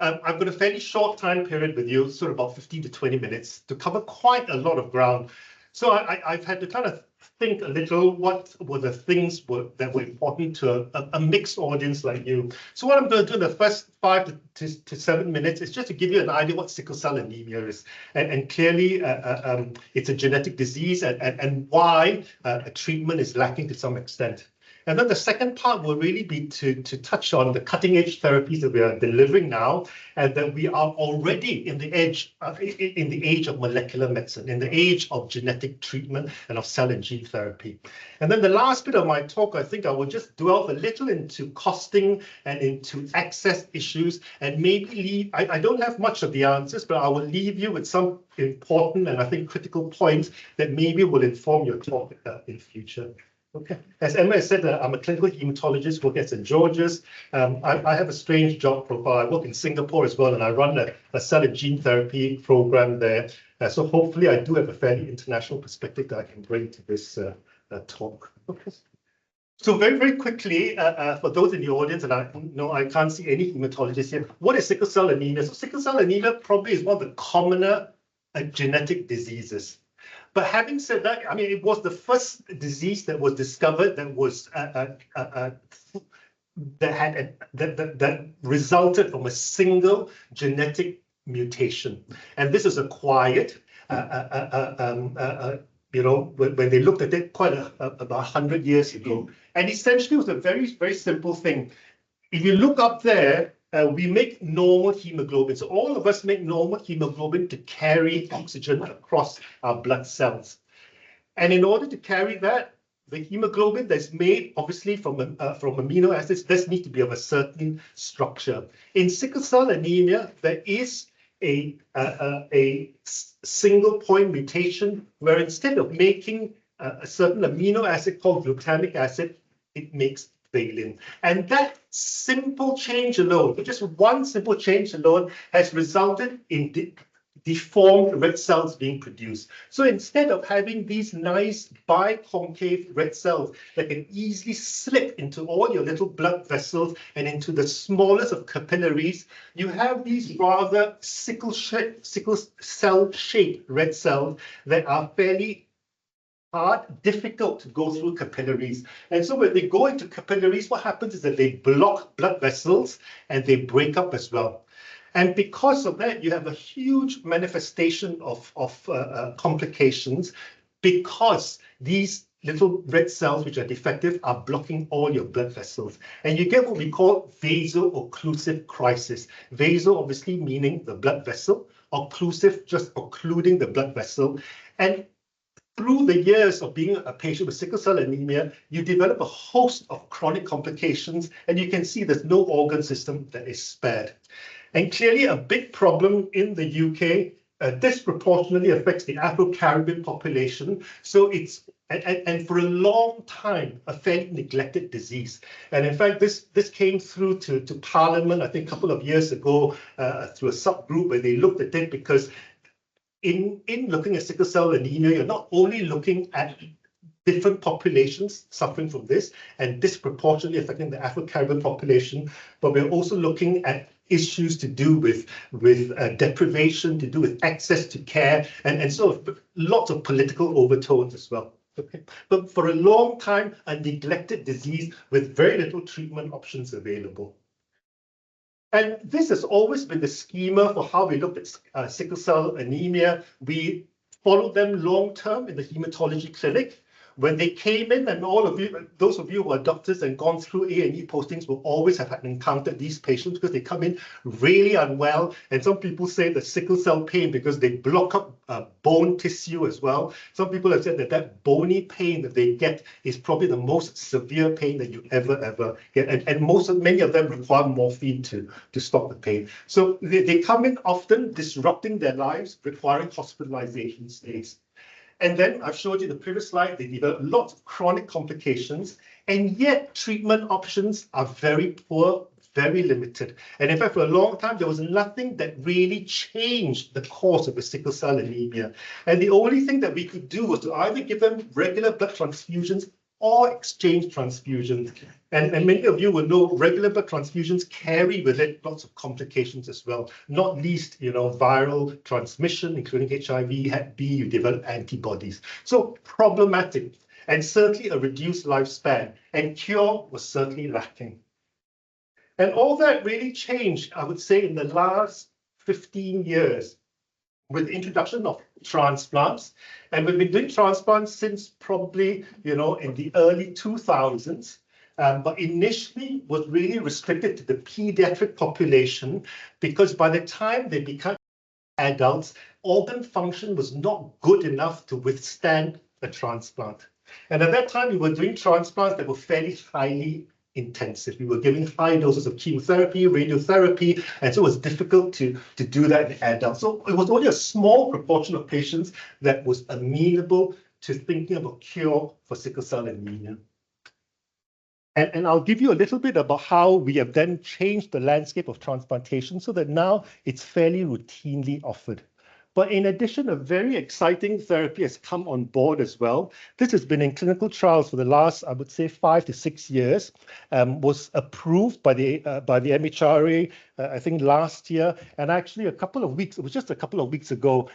I've got a fairly short time period with you, sort of about 15 to 20 minutes, to cover quite a lot of ground. So I've had to kind of think a little what were the things that were important to a mixed audience like you. So what I'm going to do in the first 5 to 7 minutes is just to give you an idea what sickle cell anemia is. And clearly, it's a genetic disease and why a treatment is lacking to some extent. And then the second part will really be to touch on the cutting edge therapies that we are delivering now, and that we are already in the age of molecular medicine, in the age of genetic treatment and of cell and gene therapy. And then the last bit of my talk, I think I will just delve a little into costing and into access issues, and maybe I don't have much of the answers, but I will leave you with some important and I think critical points that maybe will inform your talk in future. Okay, as Emma said, I'm a clinical hematologist, work at St. George's. I have a strange job profile. I work in Singapore as well, and I run a cell and gene therapy program there. So hopefully I do have a fairly international perspective that I can bring to this talk. Okay. So very, very quickly, for those in the audience, and I know I can't see any hematologists here, what is sickle cell anemia? So sickle cell anemia probably is one of the commoner genetic diseases. But having said that, I mean, it was the first disease that was discovered that was that resulted from a single genetic mutation, and this is acquired. You know, when they looked at it quite about 100 years ago, and essentially it was a very, very simple thing. If you look up there, we make normal hemoglobin. So all of us make normal hemoglobin to carry oxygen across our blood cells. And in order to carry that, the hemoglobin that's made, obviously, from amino acids does need to be of a certain structure. In sickle cell anemia, there is a single point mutation where instead of making a certain amino acid called glutamic acid, it makes valine. And that simple change alone, just one simple change alone, has resulted in deformed red cells being produced. So instead of having these nice biconcave red cells that can easily slip into all your little blood vessels and into the smallest of capillaries, you have these rather sickle cell shaped red cells that are fairly hard, difficult to go through capillaries. And so when they go into capillaries, what happens is that they block blood vessels and they break up as well. And because of that, you have a huge manifestation of complications, because these little red cells which are defective are blocking all your blood vessels. And you get what we call vaso-occlusive crisis. Vaso obviously meaning the blood vessel, occlusive just occluding the blood vessel. And through the years of being a patient with sickle cell anemia, you develop a host of chronic complications, and you can see there's no organ system that is spared. And clearly a big problem in the UK disproportionately affects the Afro-Caribbean population. So it's, and for a long time, a fairly neglected disease. And in fact, this came through to Parliament, I think a couple of years ago, through a subgroup where they looked at it, because in looking at sickle cell anemia, you're not only looking at different populations suffering from this and disproportionately affecting the Afro-Caribbean population, but we're also looking at issues to do with deprivation, to do with access to care, and sort of lots of political overtones as well. Okay. But for a long time, a neglected disease with very little treatment options available. And this has always been the schema for how we looked at sickle cell anemia. We followed them long term in the hematology clinic. When they came in, and all of you, those of you who are doctors and gone through A&E postings will always have encountered these patients because they come in really unwell. And some people say the sickle cell pain because they block up bone tissue as well. Some people have said that bony pain that they get is probably the most severe pain that you ever get. And many of them require morphine to stop the pain. So they come in often disrupting their lives, requiring hospitalization stays. And then I've showed you the previous slide, they develop lots of chronic complications, and yet treatment options are very poor, very limited. And in fact, for a long time, there was nothing that really changed the course of the sickle cell anemia. And the only thing that we could do was to either give them regular blood transfusions or exchange transfusions. And many of you will know regular blood transfusions carry with it lots of complications as well, not least, viral transmission, including HIV, Hep B, you develop antibodies. So problematic, and certainly a reduced lifespan, and cure was certainly lacking. And all that really changed, I would say, in the last 15 years with the introduction of transplants. And we've been doing transplants since probably, in the early 2000s. But initially was really restricted to the pediatric population because by the time they become adults, organ function was not good enough to withstand a transplant. And at that time, we were doing transplants that were fairly highly intensive. We were giving high doses of chemotherapy, radiotherapy, and so it was difficult to do that in adults. So it was only a small proportion of patients that was amenable to thinking of a cure for sickle cell anemia. And I'll give you a little bit about how we have then changed the landscape of transplantation so that now it's fairly routinely offered. But in addition, a very exciting therapy has come on board as well. This has been in clinical trials for the last, I would say, 5 to 6 years, was approved by the MHRA, I think last year, and actually it was just a couple of weeks ago,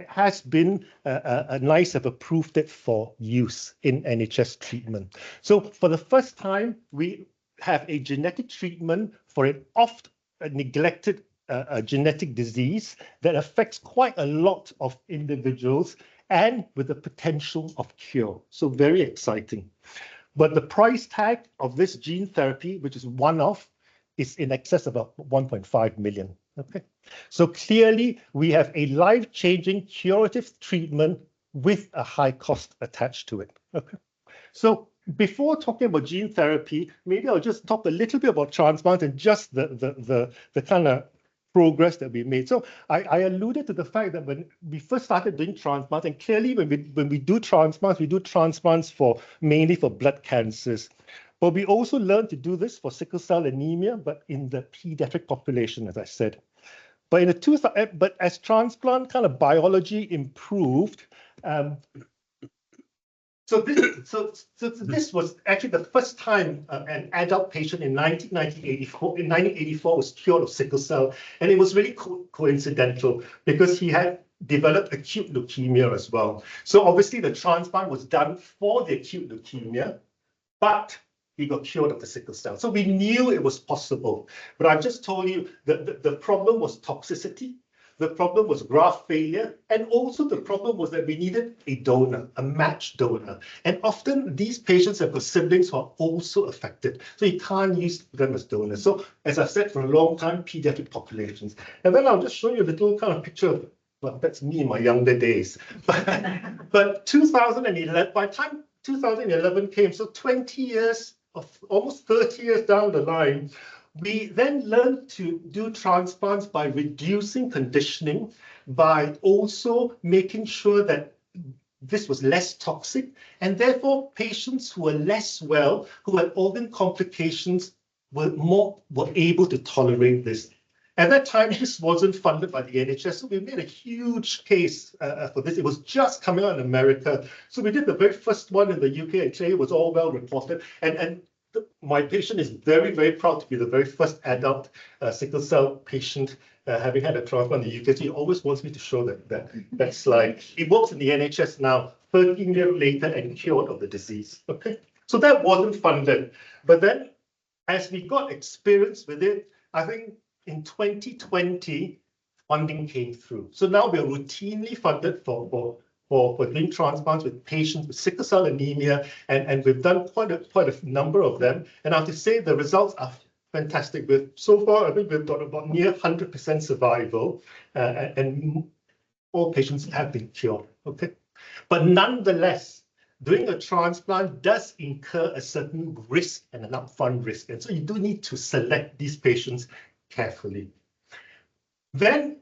has been, NICE have approved it for use in NHS treatment. So for the first time, we have a genetic treatment for an oft neglected a genetic disease that affects quite a lot of individuals and with the potential of cure. So very exciting. But the price tag of this gene therapy, which is one-off, is in excess of 1.5 million. Okay, so clearly we have a life-changing curative treatment with a high cost attached to it. Okay, so before talking about gene therapy, maybe I'll just talk a little bit about transplant and just the kind of progress that we made. So I alluded to the fact that when we first started doing transplants, and clearly when we do transplants mainly for blood cancers. But we also learned to do this for sickle cell anemia, but in the pediatric population, as I said. But as transplant kind of biology improved, So this was actually the first time an adult patient in 1984 was cured of sickle cell, and it was really coincidental because he had developed acute leukemia as well. So obviously the transplant was done for the acute leukemia, but he got cured of the sickle cell. So we knew it was possible, but I've just told you that the problem was toxicity. The problem was graft failure, and also the problem was that we needed a donor, a matched donor. And often these patients have got siblings who are also affected, so you can't use them as donors. So as I've said for a long time, pediatric populations. And then I'll just show you a little kind of picture of, well, that's me in my younger days. But 2011, by the time 2011 came, so 20 years, almost 30 years down the line, we then learned to do transplants by reducing conditioning, by also making sure that this was less toxic, and therefore patients who were less well, who had organ complications, were able to tolerate this. At that time, this wasn't funded by the NHS, so we made a huge case for this. It was just coming out in America. So we did the very first one in the UK, actually, it was all well reported, and my patient is very, very proud to be the very first adult sickle cell patient having had a transplant in the UK. So he always wants me to show that slide. He works in the NHS now, 13 years later, and cured of the disease. Okay, so that wasn't funded. But then, as we got experience with it, I think in 2020, funding came through. So now we're routinely funded for doing transplants with patients with sickle cell anemia, and we've done quite a number of them. And I have to say the results are fantastic. So far, I think we've got about near 100% survival, and all patients have been cured. Okay, but nonetheless, doing a transplant does incur a certain risk and an upfront risk, and so you do need to select these patients carefully. Then,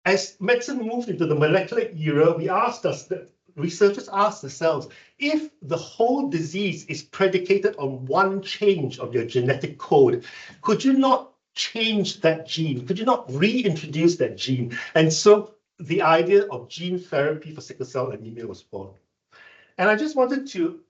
as medicine moved into the molecular era, researchers asked themselves, if the whole disease is predicated on one change of your genetic code, could you not change that gene? Could you not reintroduce that gene? And so the idea of gene therapy for sickle cell anemia was born. And I just wanted to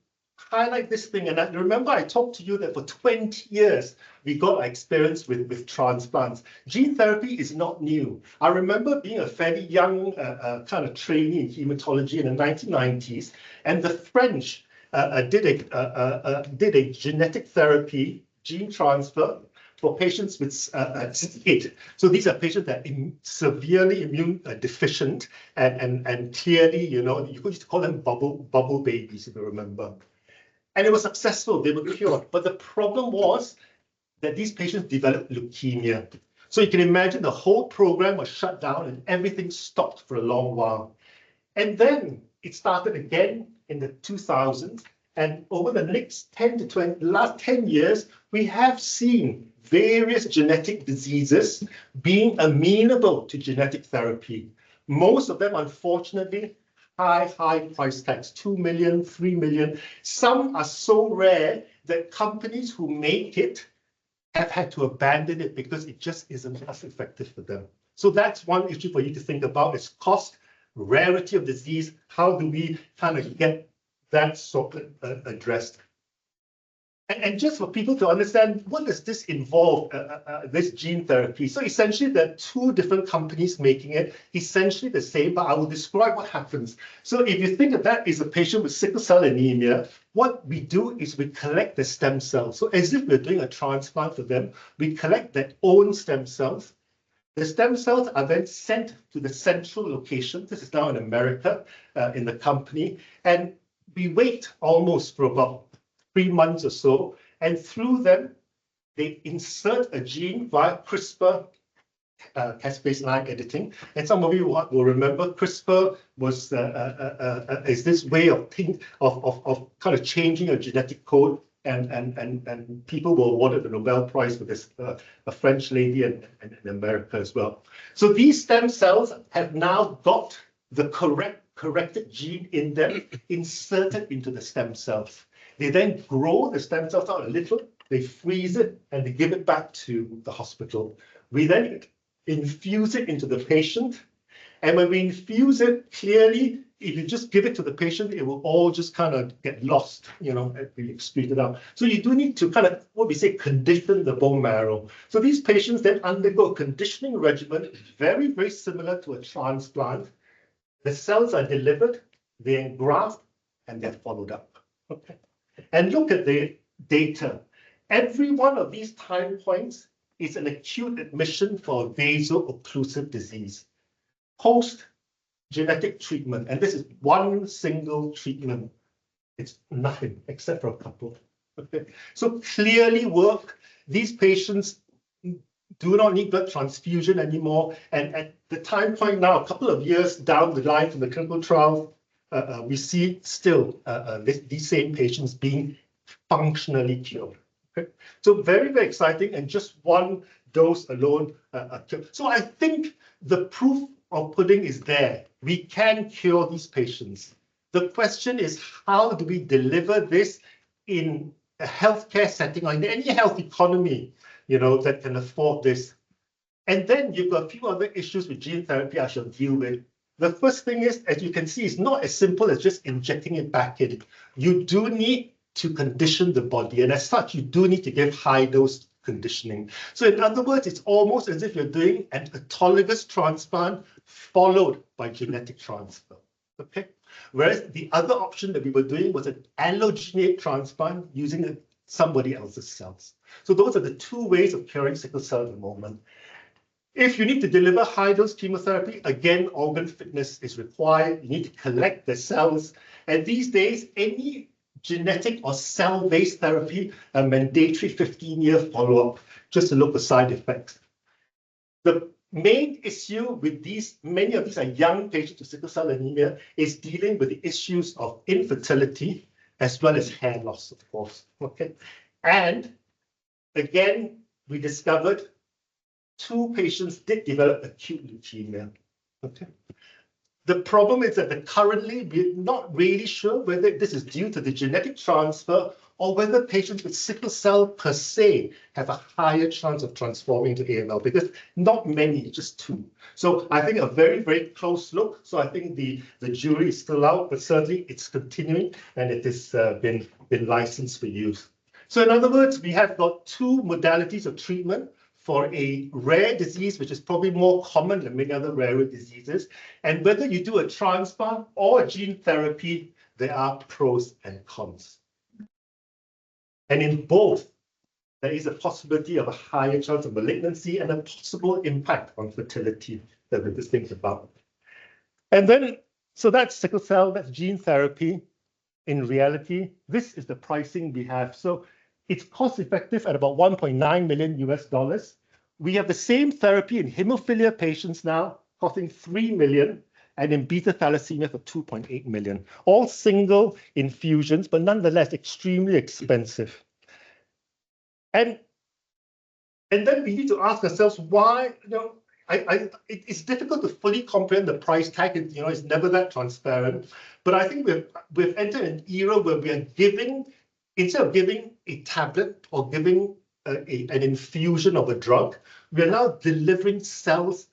highlight this thing. And I remember I talked to you that for 20 years, we got experience with transplants. Gene therapy is not new. I remember being a fairly young kind of trainee in hematology in the 1990s, and the French did a genetic therapy, gene transfer, for patients with SCID. So these are patients that are severely immune deficient and clearly, you know, you used to call them bubble babies, if you remember. And it was successful, they were cured. But the problem was that these patients developed leukemia. So you can imagine the whole program was shut down and everything stopped for a long while. And then it started again in the 2000s. And over the next 10 to 20, last 10 years, we have seen various genetic diseases being amenable to genetic therapy. Most of them, unfortunately, high price tags, 2 million, 3 million. Some are so rare that companies who make it have had to abandon it because it just isn't as effective for them. So that's one issue for you to think about is cost, rarity of disease. How do we kind of get that sort of addressed? And just for people to understand, what does this involve, this gene therapy? So essentially, there are two different companies making it, essentially the same, but I will describe what happens. So if you think of that as a patient with sickle cell anemia, what we do is we collect the stem cells. So as if we're doing a transplant for them, we collect their own stem cells. The stem cells are then sent to the central location. This is now in America, in the company. And we wait almost for about 3 months or so, and through them, they insert a gene via CRISPR Cas9 editing. And some of you will remember CRISPR was is this way of kind of changing a genetic code, and people were awarded the Nobel Prize for this, a French lady in America as well. So these stem cells have now got the corrected gene in them inserted into the stem cells. They then grow the stem cells out a little, they freeze it, and they give it back to the hospital. We then infuse it into the patient, and when we infuse it, clearly, if you just give it to the patient, it will all just kind of get lost, you know, and be excreted out. So you do need to kind of, what we say, condition the bone marrow. So these patients then undergo a conditioning regimen, very, very similar to a transplant. The cells are delivered, they engraft, and they're followed up. Okay. And look at the data. Every one of these time points is an acute admission for a vaso-occlusive disease. Post genetic treatment, and this is one single treatment. It's nothing except for a couple. Okay. So clearly work. These patients do not need blood transfusion anymore. And at the time point now, a couple of years down the line from the clinical trial, we see still these same patients being functionally cured. Okay? So very, very exciting, and just one dose alone. So I think the proof of pudding is there. We can cure these patients. The question is, how do we deliver this in a healthcare setting or in any health economy, you know, that can afford this? And then you've got a few other issues with gene therapy I shall deal with. The first thing is, as you can see, it's not as simple as just injecting it back in. You do need to condition the body, and as such, you do need to give high-dose conditioning. So in other words, it's almost as if you're doing an autologous transplant followed by genetic transfer. Okay. Whereas the other option that we were doing was an allogeneic transplant using somebody else's cells. So those are the two ways of curing sickle cell at the moment. If you need to deliver high-dose chemotherapy, again, organ fitness is required. You need to collect the cells. And these days, any genetic or cell-based therapy, a mandatory 15-year follow-up, just to look for side effects. The main issue with these, many of these are young patients with sickle cell anemia, is dealing with the issues of infertility as well as hair loss, of course. Okay, and again, we discovered 2 patients did develop acute leukemia. Okay. The problem is that currently we're not really sure whether this is due to the genetic transfer or whether patients with sickle cell per se have a higher chance of transforming to AML, because not many, just 2. So I think a very, very close look. So I think the jury is still out, but certainly it's continuing, and it has been licensed for use. So in other words, we have got 2 modalities of treatment for a rare disease, which is probably more common than many other rarer diseases. And whether you do a transplant or a gene therapy, there are pros and cons. And in both, there is a possibility of a higher chance of malignancy and a possible impact on fertility that we're just thinking about. And then, so that's sickle cell, that's gene therapy. In reality, this is the pricing we have. So it's cost effective at about $1.9 million US. We have the same therapy in hemophilia patients now, costing $3 million, and in beta thalassemia for $2.8 million. All single infusions, but nonetheless extremely expensive. And then we need to ask ourselves why, it's difficult to fully comprehend the price tag. It's never that transparent. But I think we've entered an era where we are giving, instead of giving a tablet or giving an infusion of a drug, we are now delivering cells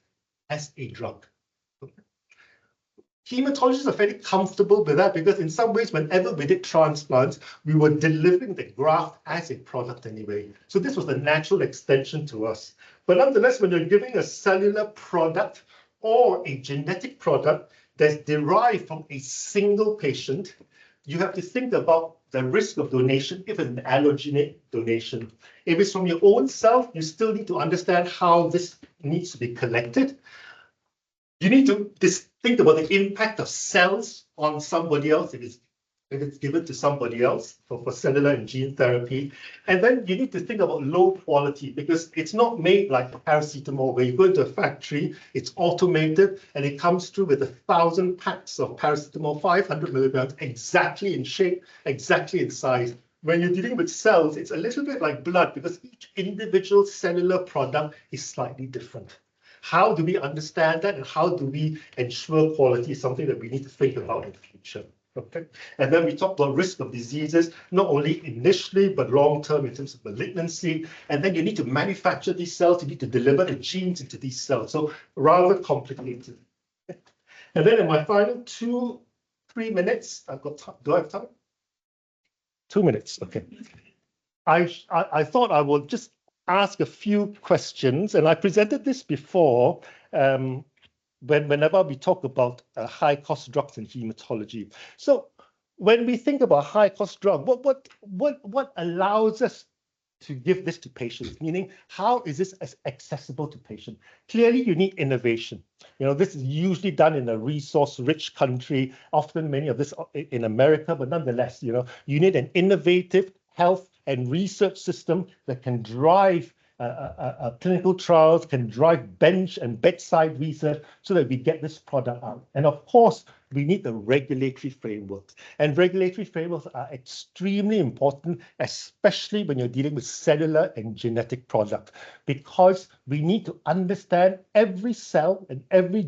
as a drug. Hematologists are fairly comfortable with that because in some ways, whenever we did transplants, we were delivering the graft as a product anyway. So this was a natural extension to us. But nonetheless, when you're giving a cellular product or a genetic product that's derived from a single patient, you have to think about the risk of donation if it's an allogeneic donation. If it's from your own self, you still need to understand how this needs to be collected. You need to think about the impact of cells on somebody else if it's given to somebody else for cellular and gene therapy. And then you need to think about low quality because it's not made like paracetamol where you go into a factory, it's automated, and it comes through with 1,000 packs of paracetamol, 500 milligrams, exactly in shape, exactly in size. When you're dealing with cells, it's a little bit like blood because each individual cellular product is slightly different. How do we understand that and how do we ensure quality is something that we need to think about in the future. Okay. And then we talk about risk of diseases, not only initially, but long-term in terms of malignancy. And then you need to manufacture these cells, you need to deliver the genes into these cells. So rather complicated. And then in my final 2-3 minutes, I've got time. Do I have time? 2 minutes, okay. I thought I would just ask a few questions, and I presented this before whenever we talk about high-cost drugs in hematology. So when we think about high-cost drug, what allows us to give this to patients? Meaning, how is this accessible to patients? Clearly, you need innovation. This is usually done in a resource-rich country, often many of this in America, but nonetheless, you need an innovative health and research system that can drive clinical trials, can drive bench and bedside research so that we get this product out. And of course, we need the regulatory frameworks. And regulatory frameworks are extremely important, especially when you're dealing with cellular and genetic products, because we need to understand every cell and every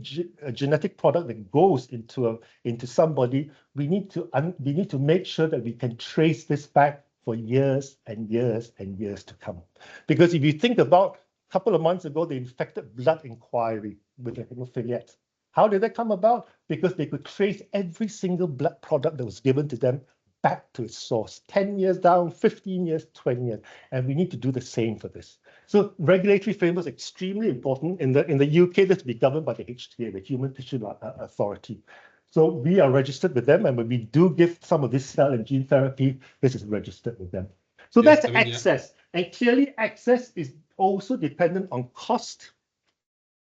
genetic product that goes into somebody. We need to make sure that we can trace this back for years and years and years to come. Because if you think about a couple of months ago, the infected blood inquiry with the hemophiliacs. How did that come about? Because they could trace every single blood product that was given to them back to its source, 10 years down, 15 years, 20 years. And we need to do the same for this. So regulatory framework is extremely important. In the UK, that's to be governed by the HTA, the Human Tissue Authority. So we are registered with them, and when we do give some of this cell and gene therapy, this is registered with them. So that's access. And clearly, access is also dependent on cost,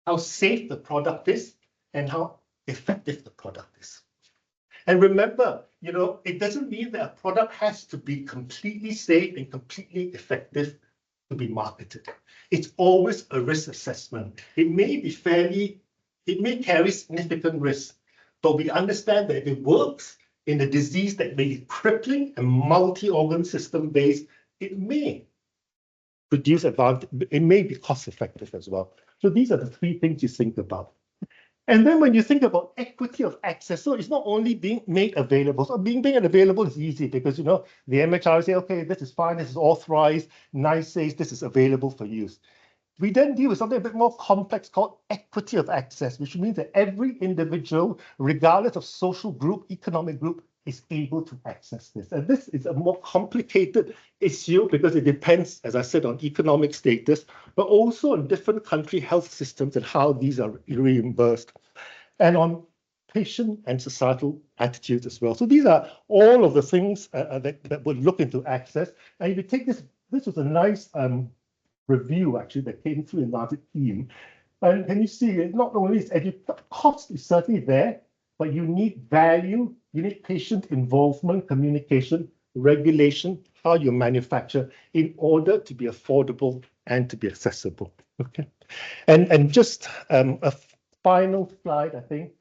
how safe the product is, and how effective the product is. And remember, it doesn't mean that a product has to be completely safe and completely effective to be marketed. It's always a risk assessment. It may carry significant risk. But we understand that if it works in a disease that may be crippling and multi-organ system based, it may produce advantage, it may be cost effective as well. So these are the 3 things you think about. And then when you think about equity of access, so it's not only being made available. So being available is easy because, you know, the MHR say, okay, this is fine, this is authorized, NICE says this is available for use. We then deal with something a bit more complex called equity of access, which means that every individual, regardless of social group, economic group, is able to access this. And this is a more complicated issue because it depends, as I said, on economic status, but also on different country health systems and how these are reimbursed, and on patient and societal attitudes as well. So these are all of the things that would look into access. And if you take this was a nice review actually that came through in last team. And can you see it? Not only is cost is certainly there, but you need value, you need patient involvement, communication, regulation, how you manufacture in order to be affordable and to be accessible. Okay. And just a final slide, I think.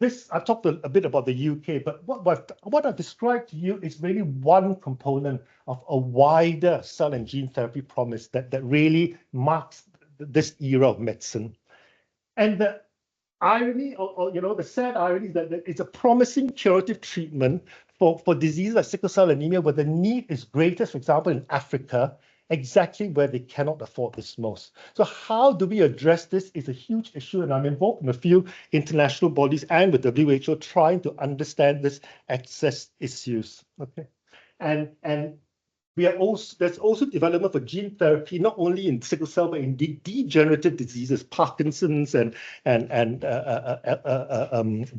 This, I talked a bit about the UK, but what I've described to you is really one component of a wider cell and gene therapy promise that really marks this era of medicine. And the irony, or you know, the sad irony is that it's a promising curative treatment for diseases like sickle cell anemia, where the need is greatest, for example, in Africa, exactly where they cannot afford this most. So how do we address this is a huge issue, and I'm involved in a few international bodies and with WHO trying to understand this access issues. Okay, and we are also there's also development for gene therapy, not only in sickle cell but in degenerative diseases, Parkinson's and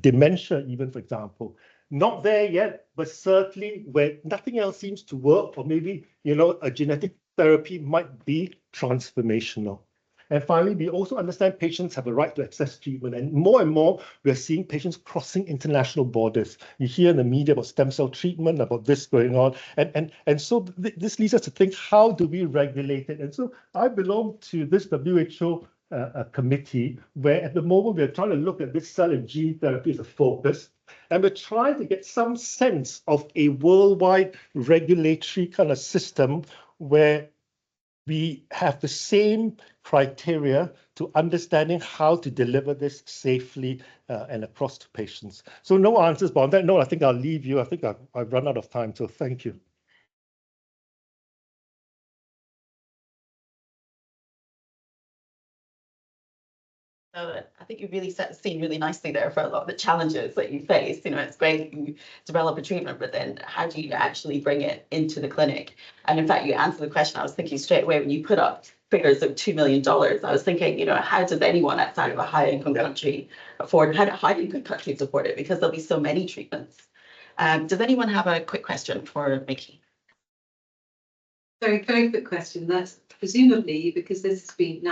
dementia, even, for example. Not there yet, but certainly where nothing else seems to work, or maybe, you know, a genetic therapy might be transformational. And finally, we also understand patients have a right to access treatment. And more, we're seeing patients crossing international borders. You hear in the media about stem cell treatment, about this going on. And so this leads us to think, how do we regulate it? And so I belong to this WHO committee, where at the moment we're trying to look at this cell and gene therapy as a focus. And we're trying to get some sense of a worldwide regulatory kind of system where we have the same criteria to understanding how to deliver this safely and across to patients. So no answers, but on that note, I think I'll leave you. I think I've run out of time, so thank you. So I think you really set the scene really nicely there for a lot of the challenges that you face. You know, it's great you develop a treatment, but then how do you actually bring it into the clinic? And in fact, you answered the question I was thinking straight away when you put up figures of $2 million. I was thinking, you know, how does anyone outside of a high-income country afford, how do high-income countries afford it? Because there'll be so many treatments. Does anyone have a quick question for Mickey? Very, very quick question. That's presumably because this has been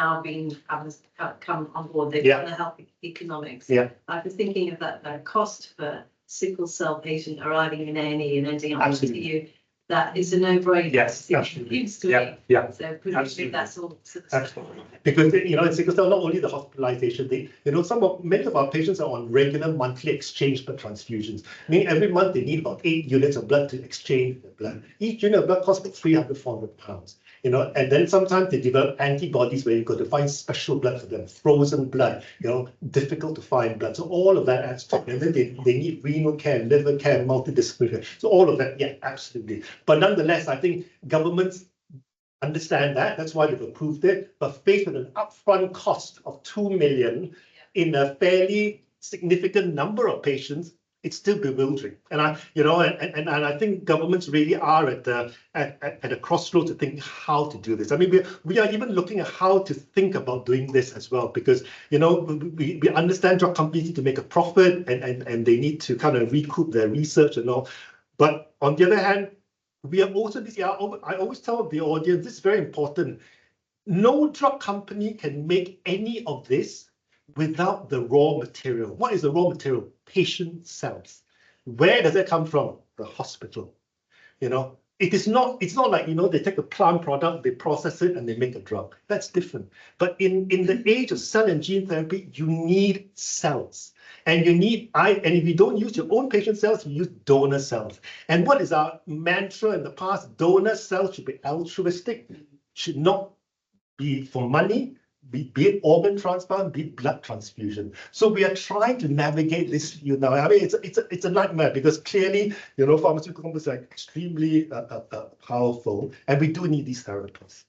come on board, they've done the health economics. Yeah. I was thinking of that cost for sickle cell patient arriving in A&E and ending up in ICU. That is a no-brainer. Yes, absolutely. Yeah. So presumably that's all. Absolutely. Because, you know, in sickle cell, not only the hospitalization, you know, many of our patients are on regular monthly exchange blood transfusions. Meaning every month they need about 8 units of blood to exchange the blood. Each unit of blood costs about 300, 400 pounds. You know, and then sometimes they develop antibodies where you've got to find special blood for them, frozen blood, you know, difficult to find blood. So all of that adds to it. And then they need renal care, liver care, multidisciplinary care. So all of that, yeah, absolutely. But nonetheless, I think governments understand that. That's why they've approved it. But faced with an upfront cost of 2 million in a fairly significant number of patients, it's still bewildering. And I think governments really are at a crossroads to think how to do this. I mean, we are even looking at how to think about doing this as well, because, you know, we understand drug companies need to make a profit and they need to kind of recoup their research and all. But on the other hand, we are also this. I always tell the audience, this is very important. No drug company can make any of this without the raw material. What is the raw material? Patient cells. Where does that come from? The hospital. You know, it's not like, you know, they take a plant product, they process it, and they make a drug. That's different. But in the age of cell and gene therapy, you need cells. And you need, and if you don't use your own patient cells, you use donor cells. And what is our mantra in the past? Donor cells should be altruistic, should not be for money, be it organ transplant, be it blood transfusion. So we are trying to navigate this field now. I mean, it's a nightmare because clearly, pharmaceutical companies are extremely powerful, and we do need these therapies.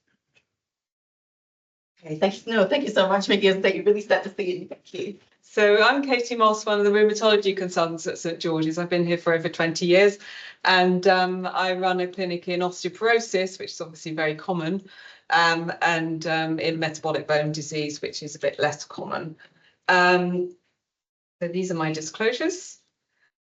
Okay, thank you so much, Mickey. You really set the scene. Thank you. So I'm Katie Moss, one of the rheumatology consultants at St George's. I've been here for over 20 years, and I run a clinic in osteoporosis, which is obviously very common, and in metabolic bone disease, which is a bit less common. So these are my disclosures.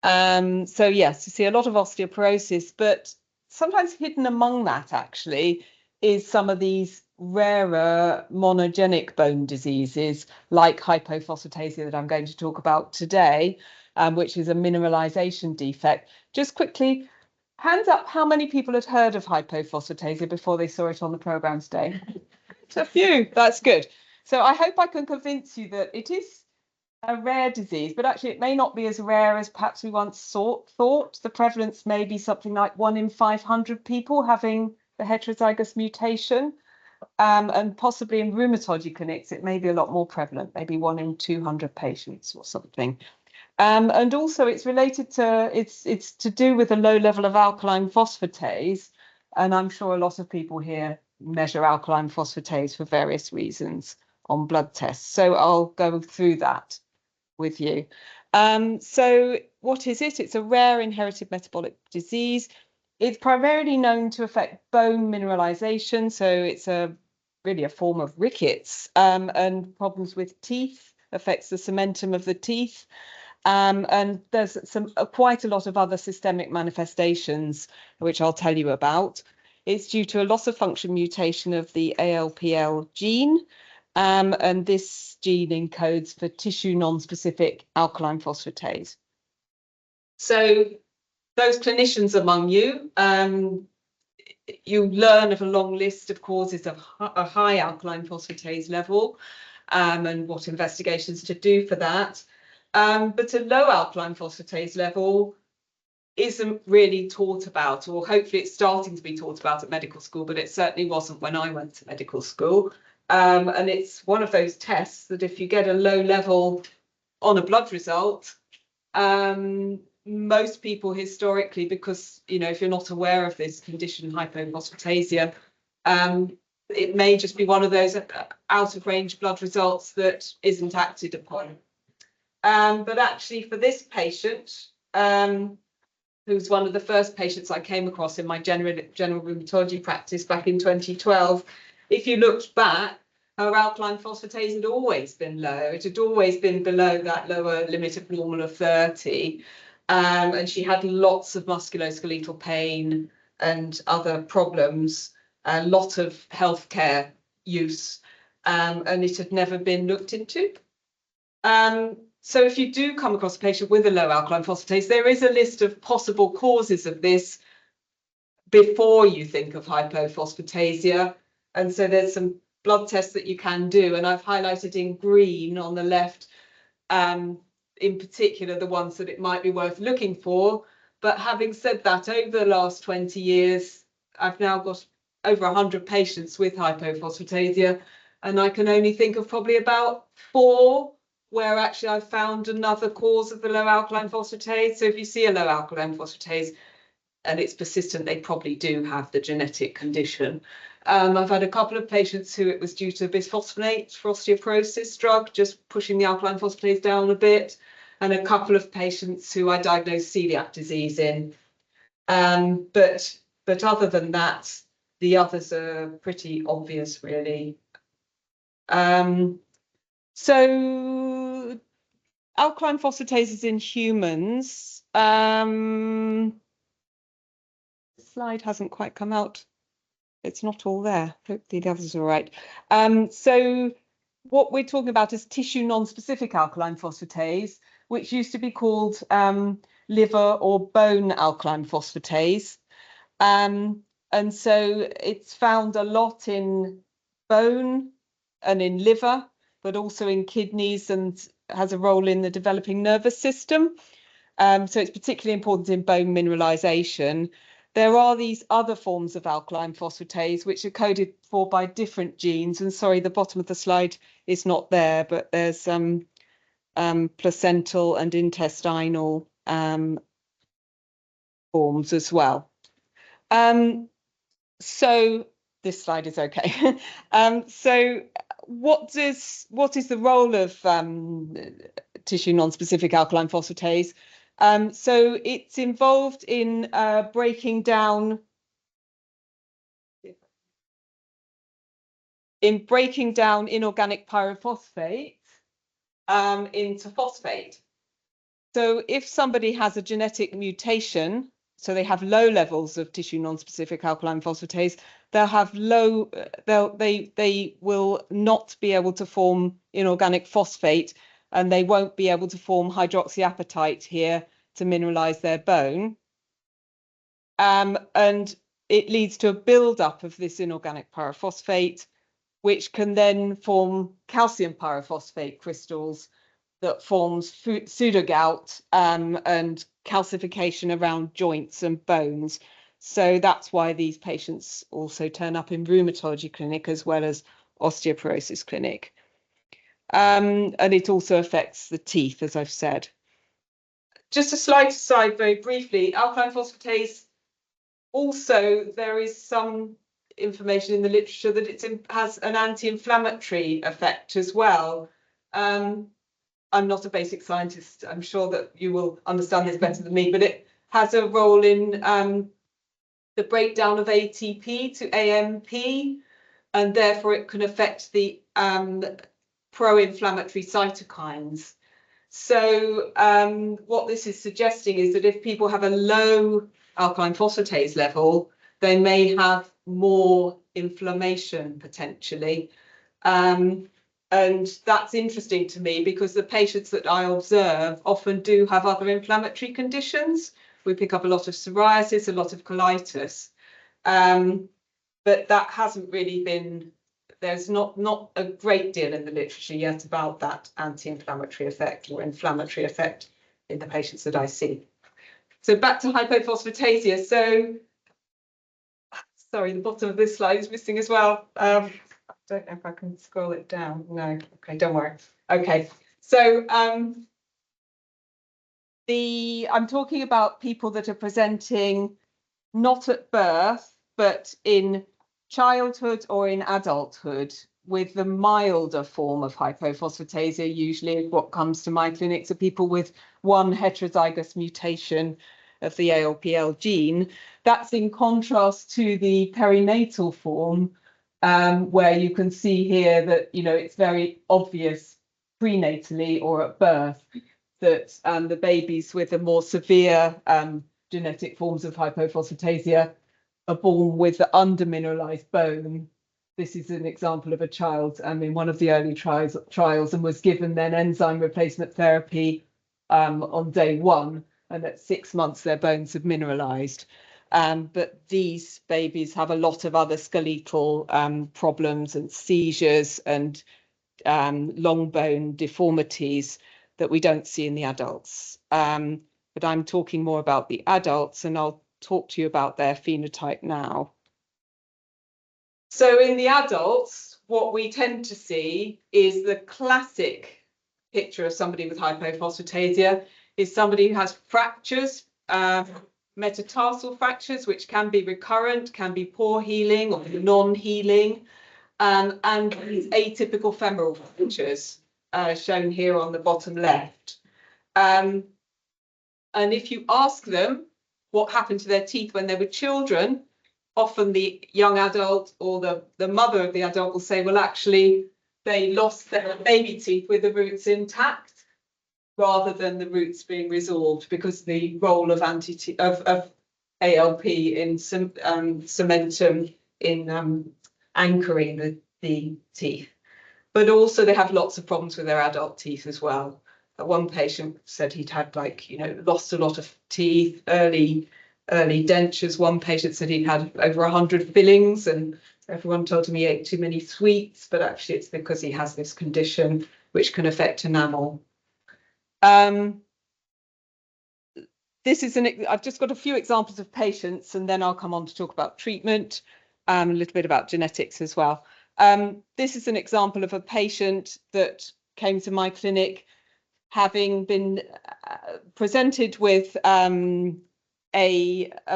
So yes, you see a lot of osteoporosis, but sometimes hidden among that actually is some of these rarer monogenic bone diseases like hypophosphatasia that I'm going to talk about today, which is a mineralization defect. Just quickly, hands up how many people had heard of hypophosphatasia before they saw it on the programme today? A few, that's good. So I hope I can convince you that it is a rare disease, but actually it may not be as rare as perhaps we once thought. The prevalence may be something like 1 in 500 people having the heterozygous mutation. And possibly in rheumatology clinics, it may be a lot more prevalent, maybe 1 in 200 patients or something. And also it's related to, it's to do with a low level of alkaline phosphatase. And I'm sure a lot of people here measure alkaline phosphatase for various reasons on blood tests. So I'll go through that with you. So what is it? It's a rare inherited metabolic disease. It's primarily known to affect bone mineralization, so it's really a form of rickets, and problems with teeth, affects the cementum of the teeth, and there's quite a lot of other systemic manifestations, which I'll tell you about. It's due to a loss of function mutation of the ALPL gene, and this gene encodes for tissue non-specific alkaline phosphatase. So those clinicians among you, you learn of a long list of causes of a high alkaline phosphatase level, and what investigations to do for that. But a low alkaline phosphatase level isn't really taught about, or hopefully it's starting to be taught about at medical school, but it certainly wasn't when I went to medical school. And it's one of those tests that if you get a low level on a blood result, most people historically, because if you're not aware of this condition, hypophosphatasia, it may just be one of those out of range blood results that isn't acted upon. But actually for this patient, who's one of the first patients I came across in my general rheumatology practice back in 2012, if you looked back, her alkaline phosphatase had always been low. It had always been below that lower limit of normal of 30. And she had lots of musculoskeletal pain and other problems, a lot of healthcare use, and it had never been looked into. So if you do come across a patient with a low alkaline phosphatase, there is a list of possible causes of this before you think of hypophosphatasia. And so there's some blood tests that you can do, and I've highlighted in green on the left, in particular the ones that it might be worth looking for. But having said that, over the last 20 years, I've now got over 100 patients with hypophosphatasia, and I can only think of probably about 4 where actually I've found another cause of the low alkaline phosphatase. So if you see a low alkaline phosphatase and it's persistent, they probably do have the genetic condition. I've had a couple of patients who it was due to bisphosphonates for osteoporosis drug, just pushing the alkaline phosphatase down a bit, and a couple of patients who I diagnosed celiac disease in. But other than that, the others are pretty obvious, really. So alkaline phosphatases in humans. Slide hasn't quite come out. It's not all there. Hopefully the others are all right. So what we're talking about is tissue non-specific alkaline phosphatase, which used to be called liver or bone alkaline phosphatase. And so it's found a lot in bone and in liver, but also in kidneys, and has a role in the developing nervous system. So it's particularly important in bone mineralization. there are these other forms of alkaline phosphatase which are coded for by different genes. And sorry, the bottom of the slide is not there, but there's placental and intestinal forms as well. So this slide is okay. So what is the role of tissue non-specific alkaline phosphatase? So it's involved in breaking down inorganic pyrophosphate into phosphate. So if somebody has a genetic mutation, so they have low levels of tissue non-specific alkaline phosphatase, they will not be able to form inorganic phosphate, and they won't be able to form hydroxyapatite here to mineralize their bone. And it leads to a buildup of this inorganic pyrophosphate, which can then form calcium pyrophosphate crystals that forms pseudogout and calcification around joints and bones. So that's why these patients also turn up in rheumatology clinic as well as osteoporosis clinic. And it also affects the teeth, as I've said. Just a slide aside very briefly, alkaline phosphatase, also there is some information in the literature that it has an anti-inflammatory effect as well. I'm not a basic scientist. I'm sure that you will understand this better than me, but it has a role in the breakdown of ATP to AMP, and therefore it can affect the pro-inflammatory cytokines. So what this is suggesting is that if people have a low alkaline phosphatase level, they may have more inflammation potentially. And that's interesting to me because the patients that I observe often do have other inflammatory conditions. We pick up a lot of psoriasis, a lot of colitis, but that hasn't really been, there's not a great deal in the literature yet about that anti-inflammatory effect or inflammatory effect in the patients that I see. So back to hypophosphatasia. So, sorry, the bottom of this slide is missing as well. Don't know if I can scroll it down. No, okay, don't worry. Okay, so I'm talking about people that are presenting not at birth, but in childhood or in adulthood with the milder form of hypophosphatasia. Usually what comes to my clinics are people with one heterozygous mutation of the ALPL gene. That's in contrast to the perinatal form, where you can see here that, you know, it's very obvious prenatally or at birth that the babies with the more severe genetic forms of hypophosphatasia are born with the undermineralized bone. This is an example of a child in one of the early trials and was given then enzyme replacement therapy on day 1, and at 6 months their bones have mineralized. But these babies have a lot of other skeletal problems and seizures and long bone deformities that we don't see in the adults. But I'm talking more about the adults, and I'll talk to you about their phenotype now. So in the adults, what we tend to see is the classic picture of somebody with hypophosphatasia is somebody who has fractures, metatarsal fractures, which can be recurrent, can be poor healing or non-healing, and these atypical femoral fractures shown here on the bottom left. And if you ask them what happened to their teeth when they were children, often the young adult or the mother of the adult will say, well, actually, they lost their baby teeth with the roots intact, rather than the roots being resolved, because the role of ALP in cementum in anchoring the teeth. But also they have lots of problems with their adult teeth as well. One patient said he'd had, like, you know, lost a lot of teeth, early dentures. One patient said he'd had over 100 fillings, and everyone told him he ate too many sweets, but actually it's because he has this condition which can affect enamel. I've just got a few examples of patients, and then I'll come on to talk about treatment, a little bit about genetics as well. This is an example of a patient that came to my clinic having been presented with a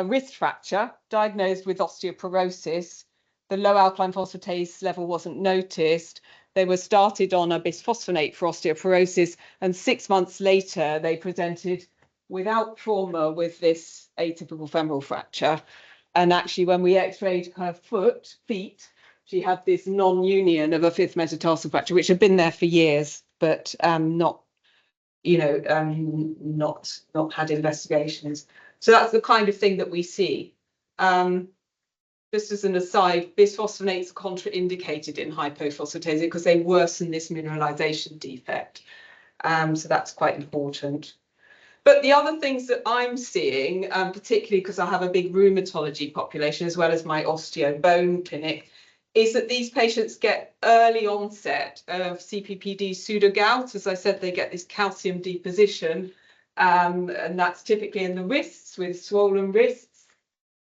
wrist fracture, diagnosed with osteoporosis. The low alkaline phosphatase level wasn't noticed. They were started on a bisphosphonate for osteoporosis, and 6 months later they presented without trauma with this atypical femoral fracture. And actually, when we x-rayed her feet, she had this non-union of a fifth metatarsal fracture, which had been there for years, but not had investigations. So that's the kind of thing that we see. Just as an aside, bisphosphonates are contraindicated in hypophosphatasia because they worsen this mineralization defect. So that's quite important. But the other things that I'm seeing, particularly because I have a big rheumatology population as well as my osteo bone clinic, is that these patients get early onset of CPPD pseudogout. As I said, they get this calcium deposition, and that's typically in the wrists with swollen wrists.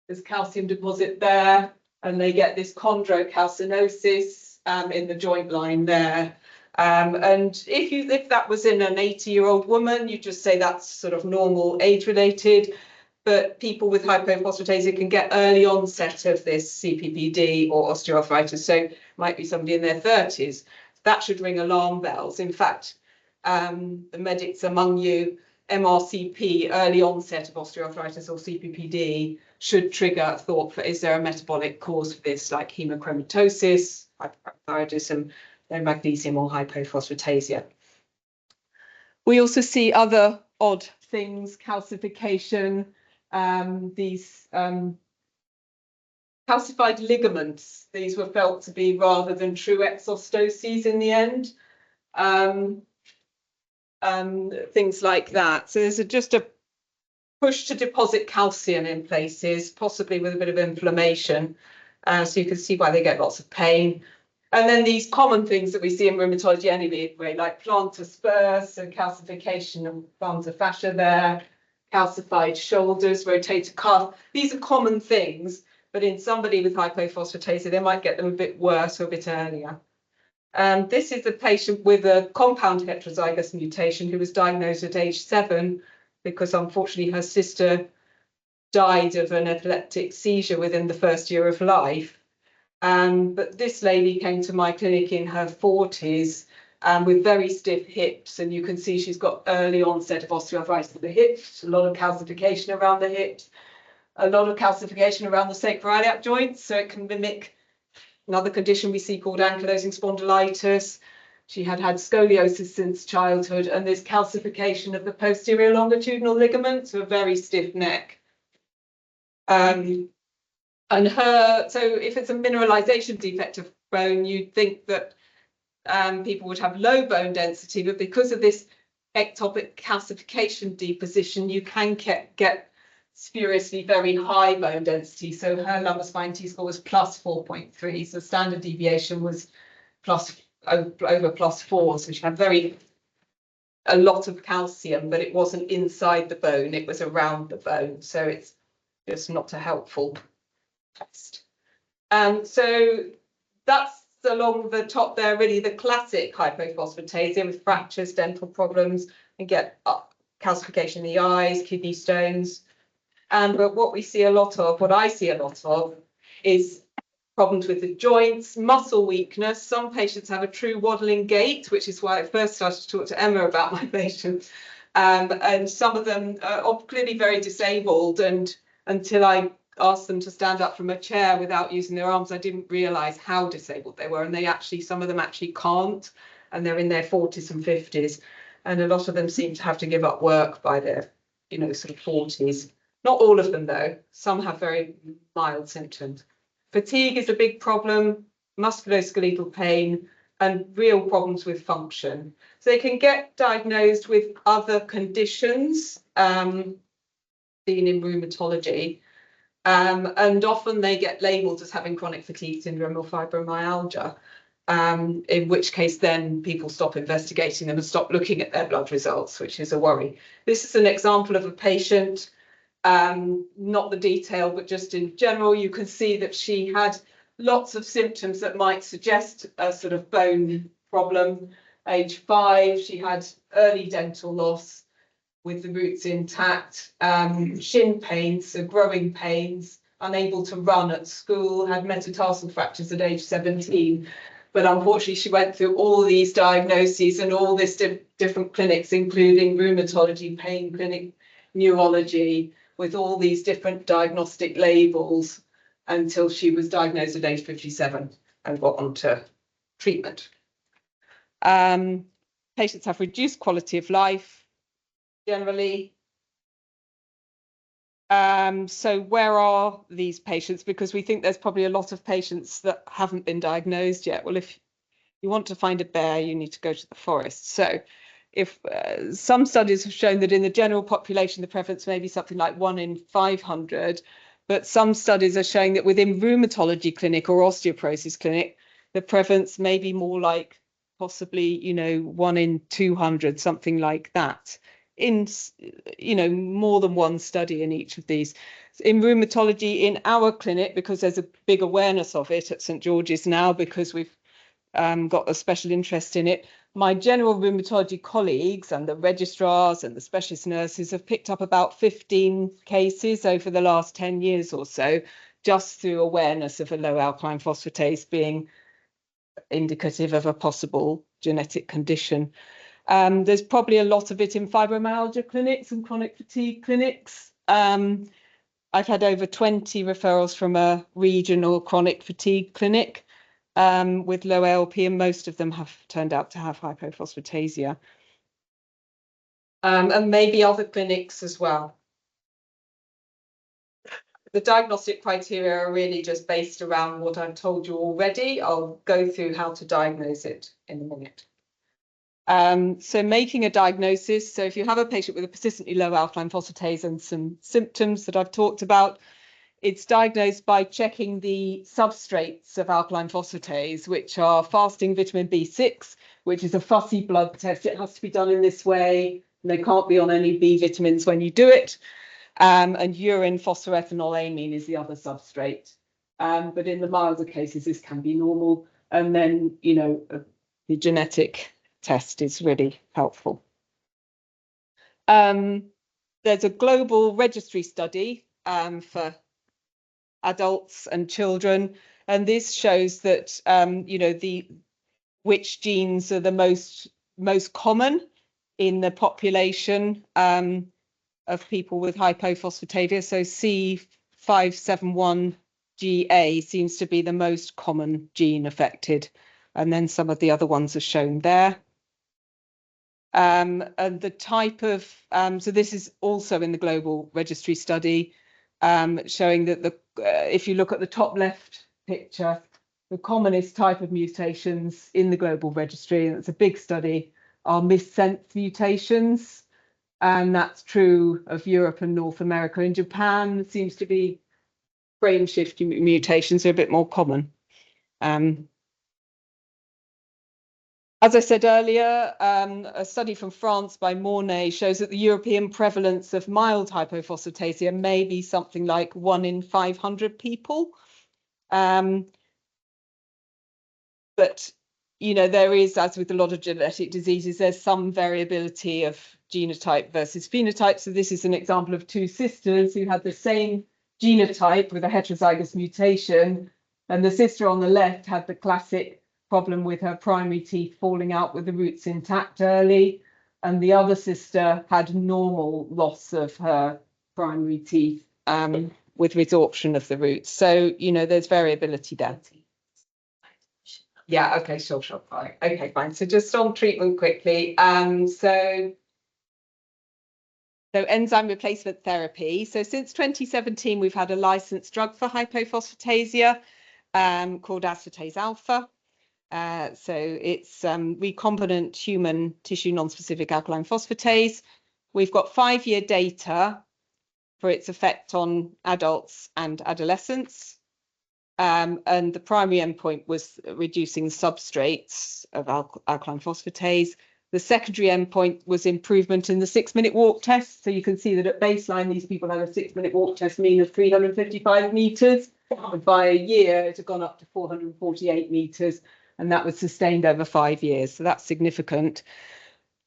There's calcium deposit there, and they get this chondrocalcinosis in the joint line there. And if that was in an 80-year-old woman, you just say that's sort of normal age-related. But people with hypophosphatasia can get early onset of this CPPD or osteoarthritis. So it might be somebody in their 30s. That should ring alarm bells. In fact, the medics among you, MRCP, early onset of osteoarthritis or CPPD, should trigger thought for, is there a metabolic cause for this, like hemochromatosis, hyperthyroidism, low magnesium or hypophosphatasia. We also see other odd things, calcification, these calcified ligaments. These were felt to be rather than true exostoses in the end. Things like that. So there's just a push to deposit calcium in places, possibly with a bit of inflammation. So you can see why they get lots of pain. And then these common things that we see in rheumatology anyway, like plantar spurs and calcification of plantar fascia there, calcified shoulders, rotator cuff. These are common things, but in somebody with hypophosphatasia, they might get them a bit worse or a bit earlier. This is a patient with a compound heterozygous mutation who was diagnosed at age 7 because unfortunately her sister died of an epileptic seizure within the first year of life. But this lady came to my clinic in her 40s with very stiff hips, and you can see she's got early onset of osteoarthritis of the hips, a lot of calcification around the hips, a lot of calcification around the sacroiliac joints, so it can mimic another condition we see called ankylosing spondylitis. She had scoliosis since childhood, and this calcification of the posterior longitudinal ligament, so a very stiff neck. So if it's a mineralization defect of bone, you'd think that people would have low bone density, but because of this ectopic calcification deposition, you can get spuriously very high bone density. So her lumbar spine T-score was plus 4.3, so standard deviation was over plus 4, so she had a lot of calcium, but it wasn't inside the bone, it was around the bone, so it's just not a helpful test. So that's along the top there, really the classic hypophosphatasia with fractures, dental problems, and get calcification in the eyes, kidney stones. But what I see a lot of, is problems with the joints, muscle weakness. Some patients have a true waddling gait, which is why I first started to talk to Emma about my patients. And some of them are clearly very disabled, and until I asked them to stand up from a chair without using their arms, I didn't realise how disabled they were. And some of them actually can't, and they're in their 40s and 50s. And a lot of them seem to have to give up work by their, sort of 40s. Not all of them, though. Some have very mild symptoms. Fatigue is a big problem, musculoskeletal pain, and real problems with function. So they can get diagnosed with other conditions seen in rheumatology, and often they get labelled as having chronic fatigue syndrome or fibromyalgia, in which case then people stop investigating them and stop looking at their blood results, which is a worry. This is an example of a patient Not the detail, but just in general, you can see that she had lots of symptoms that might suggest a sort of bone problem. Age 5, she had early dental loss with the roots intact, shin pains, so growing pains, unable to run at school, had metatarsal fractures at age 17. But unfortunately, she went through all these diagnoses and all this different clinics, including rheumatology, pain clinic, neurology, with all these different diagnostic labels until she was diagnosed at age 57 and got onto treatment. Patients have reduced quality of life generally. So where are these patients? Because we think there's probably a lot of patients that haven't been diagnosed yet. Well, if you want to find a bear, you need to go to the forest. So if some studies have shown that in the general population, the prevalence may be something like 1 in 500, but some studies are showing that within rheumatology clinic or osteoporosis clinic, the prevalence may be more like possibly, you know, 1 in 200, something like that. In, you know, more than one study in each of these. In rheumatology, in our clinic, because there's a big awareness of it at St George's now, because we've got a special interest in it, my general rheumatology colleagues and the registrars and the specialist nurses have picked up about 15 cases over the last 10 years or so, just through awareness of a low alkaline phosphatase being indicative of a possible genetic condition. There's probably a lot of it in fibromyalgia clinics and chronic fatigue clinics. I've had over 20 referrals from a regional chronic fatigue clinic with low ALP, and most of them have turned out to have hypophosphatasia. And maybe other clinics as well. The diagnostic criteria are really just based around what I've told you already. I'll go through how to diagnose it in a minute. So making a diagnosis, so if you have a patient with a persistently low alkaline phosphatase and some symptoms that I've talked about, it's diagnosed by checking the substrates of alkaline phosphatase, which are fasting vitamin B6, which is a fussy blood test. It has to be done in this way. And they can't be on any B vitamins when you do it. And urine phosphoethanolamine is the other substrate. But in the milder cases, this can be normal. And then, you know, the genetic test is really helpful. There's a global registry study for adults and children, and this shows that you know, which genes are the most common in the population of people with hypophosphatemia. So C571GA seems to be the most common gene affected, and then some of the other ones are shown there. And the type of, so this is also in the global registry study, showing that if you look at the top left picture, the commonest type of mutations in the global registry, and it's a big study, are missense mutations. And that's true of Europe and North America. In Japan, it seems to be frame shift mutations are a bit more common. As I said earlier, a study from France by Mornay shows that the European prevalence of mild hypophosphatasia may be something like 1 in 500 people. But, you know, there is, as with a lot of genetic diseases, there's some variability of genotype versus phenotype. So this is an example of 2 sisters who had the same genotype with a heterozygous mutation. And the sister on the left had the classic problem with her primary teeth falling out with the roots intact early, and the other sister had normal loss of her primary teeth with resorption of the roots. So, you know, there's variability there. Yeah, okay, sure, fine. Okay, fine. So just on treatment quickly. So enzyme replacement therapy. So since 2017, we've had a licensed drug for hypophosphatasia called aspartase alpha. So it's recombinant human tissue non-specific alkaline phosphatase. We've got 5-year data for its effect on adults and adolescents. And the primary endpoint was reducing substrates of alkaline phosphatase. The secondary endpoint was improvement in the 6-minute walk test. So you can see that at baseline, these people had a 6-minute walk test mean of 355 metres. And by a year, it had gone up to 448 metres, and that was sustained over 5 years. So that's significant.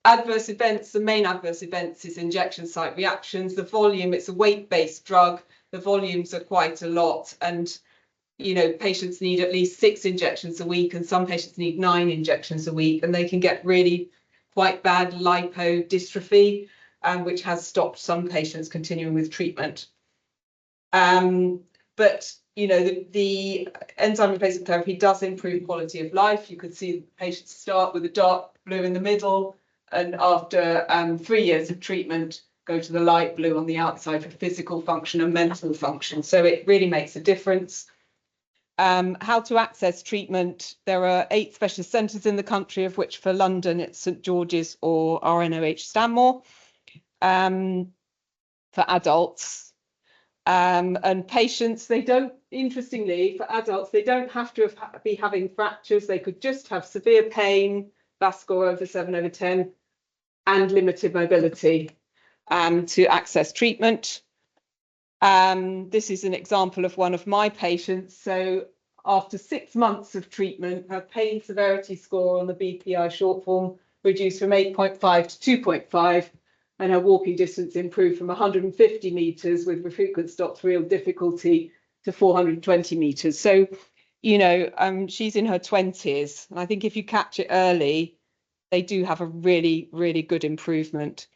Adverse events, the main adverse events is injection site reactions. The volume, it's a weight-based drug. The volumes are quite a lot. And, you know, patients need at least 6 injections a week, and some patients need 9 injections a week, and they can get really quite bad lipodystrophy, which has stopped some patients continuing with treatment. But you know, the enzyme replacement therapy does improve quality of life. You can see patients start with a dark blue in the middle, and after 3 years of treatment, go to the light blue on the outside for physical function and mental function. So it really makes a difference. How to access treatment. There are 8 specialist centres in the country, of which for London it's St George's or RNOH Stanmore for adults. And patients, they don't, interestingly, for adults, they don't have to be having fractures. They could just have severe pain, VAS score over 7/10, and limited mobility to access treatment. This is an example of one of my patients. So after 6 months of treatment, her pain severity score on the BPI short form reduced from 8.5 to 2.5, and her walking distance improved from 150 metres with frequent stops, real difficulty, to 420 metres. So, you know, she's in her 20s, and I think if you catch it early, they do have a really, really good improvement.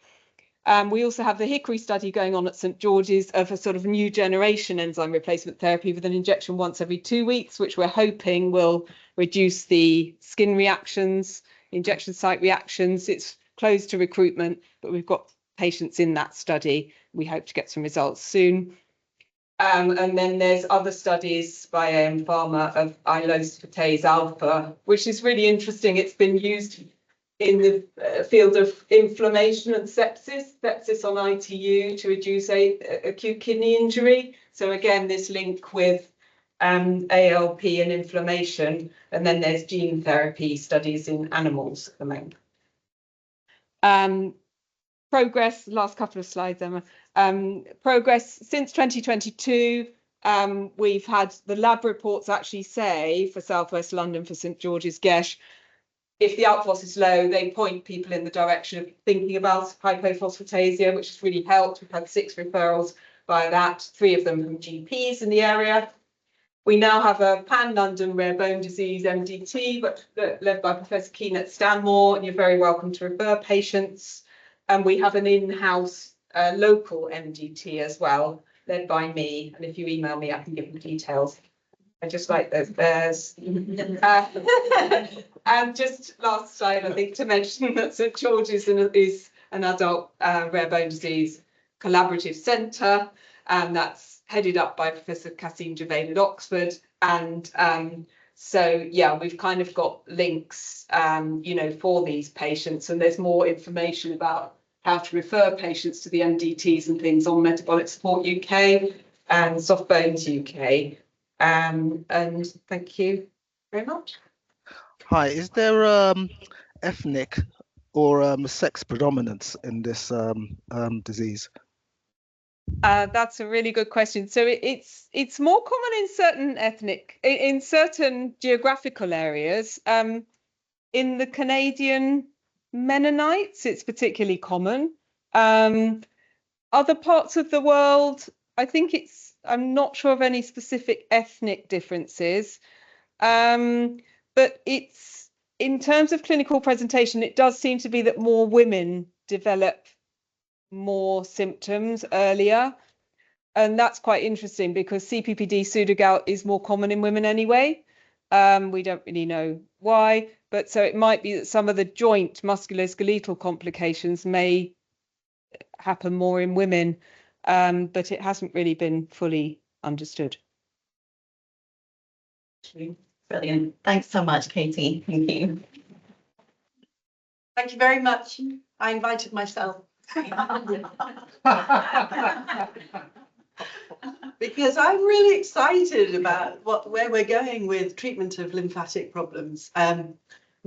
We also have the Hickory study going on at St George's of a sort of new generation enzyme replacement therapy with an injection once every 2 weeks, which we're hoping will reduce the skin reactions, injection site reactions. It's closed to recruitment, but we've got patients in that study. We hope to get some results soon. And then there's other studies by AM Pharma of ilosphatase alpha, which is really interesting. It's been used in the field of inflammation and sepsis on ITU to reduce acute kidney injury. So again, this link with ALP and inflammation, and then there's gene therapy studies in animals at the moment. Progress, last couple of slides, Emma. Progress since 2022, we've had the lab reports actually say for South West London, for St George's Gesh, if the outphos is low, they point people in the direction of thinking about hypophosphatasia, which has really helped. We've had 6 referrals via that, 3 of them from GPs in the area. We now have a pan-London rare bone disease MDT, but led by Professor Keane at Stanmore, and you're very welcome to refer patients. And we have an in-house local MDT as well, led by me. And if you email me, I can give you details. I just like those bears. And just last slide, I think, to mention that St George's is an adult rare bone disease collaborative centre, and that's headed up by Professor Cassim Gervain at Oxford. And so, yeah, we've kind of got links, you know, for these patients, and there's more information about how to refer patients to the MDTs and things on Metabolic Support UK and Soft Bones UK. And thank you very much. Hi, is there ethnic or sex predominance in this disease? That's a really good question. So it's more common in certain geographical areas. In the Canadian Mennonites, it's particularly common. Other parts of the world, I think I'm not sure of any specific ethnic differences. But it's, in terms of clinical presentation, it does seem to be that more women develop more symptoms earlier. And that's quite interesting because CPPD pseudogout is more common in women anyway. We don't really know why, but so it might be that some of the joint musculoskeletal complications may happen more in women, but it hasn't really been fully understood. Brilliant. Thanks so much, Katie. Thank you. Thank you very much. I invited myself. Because I'm really excited about where we're going with treatment of lymphatic problems.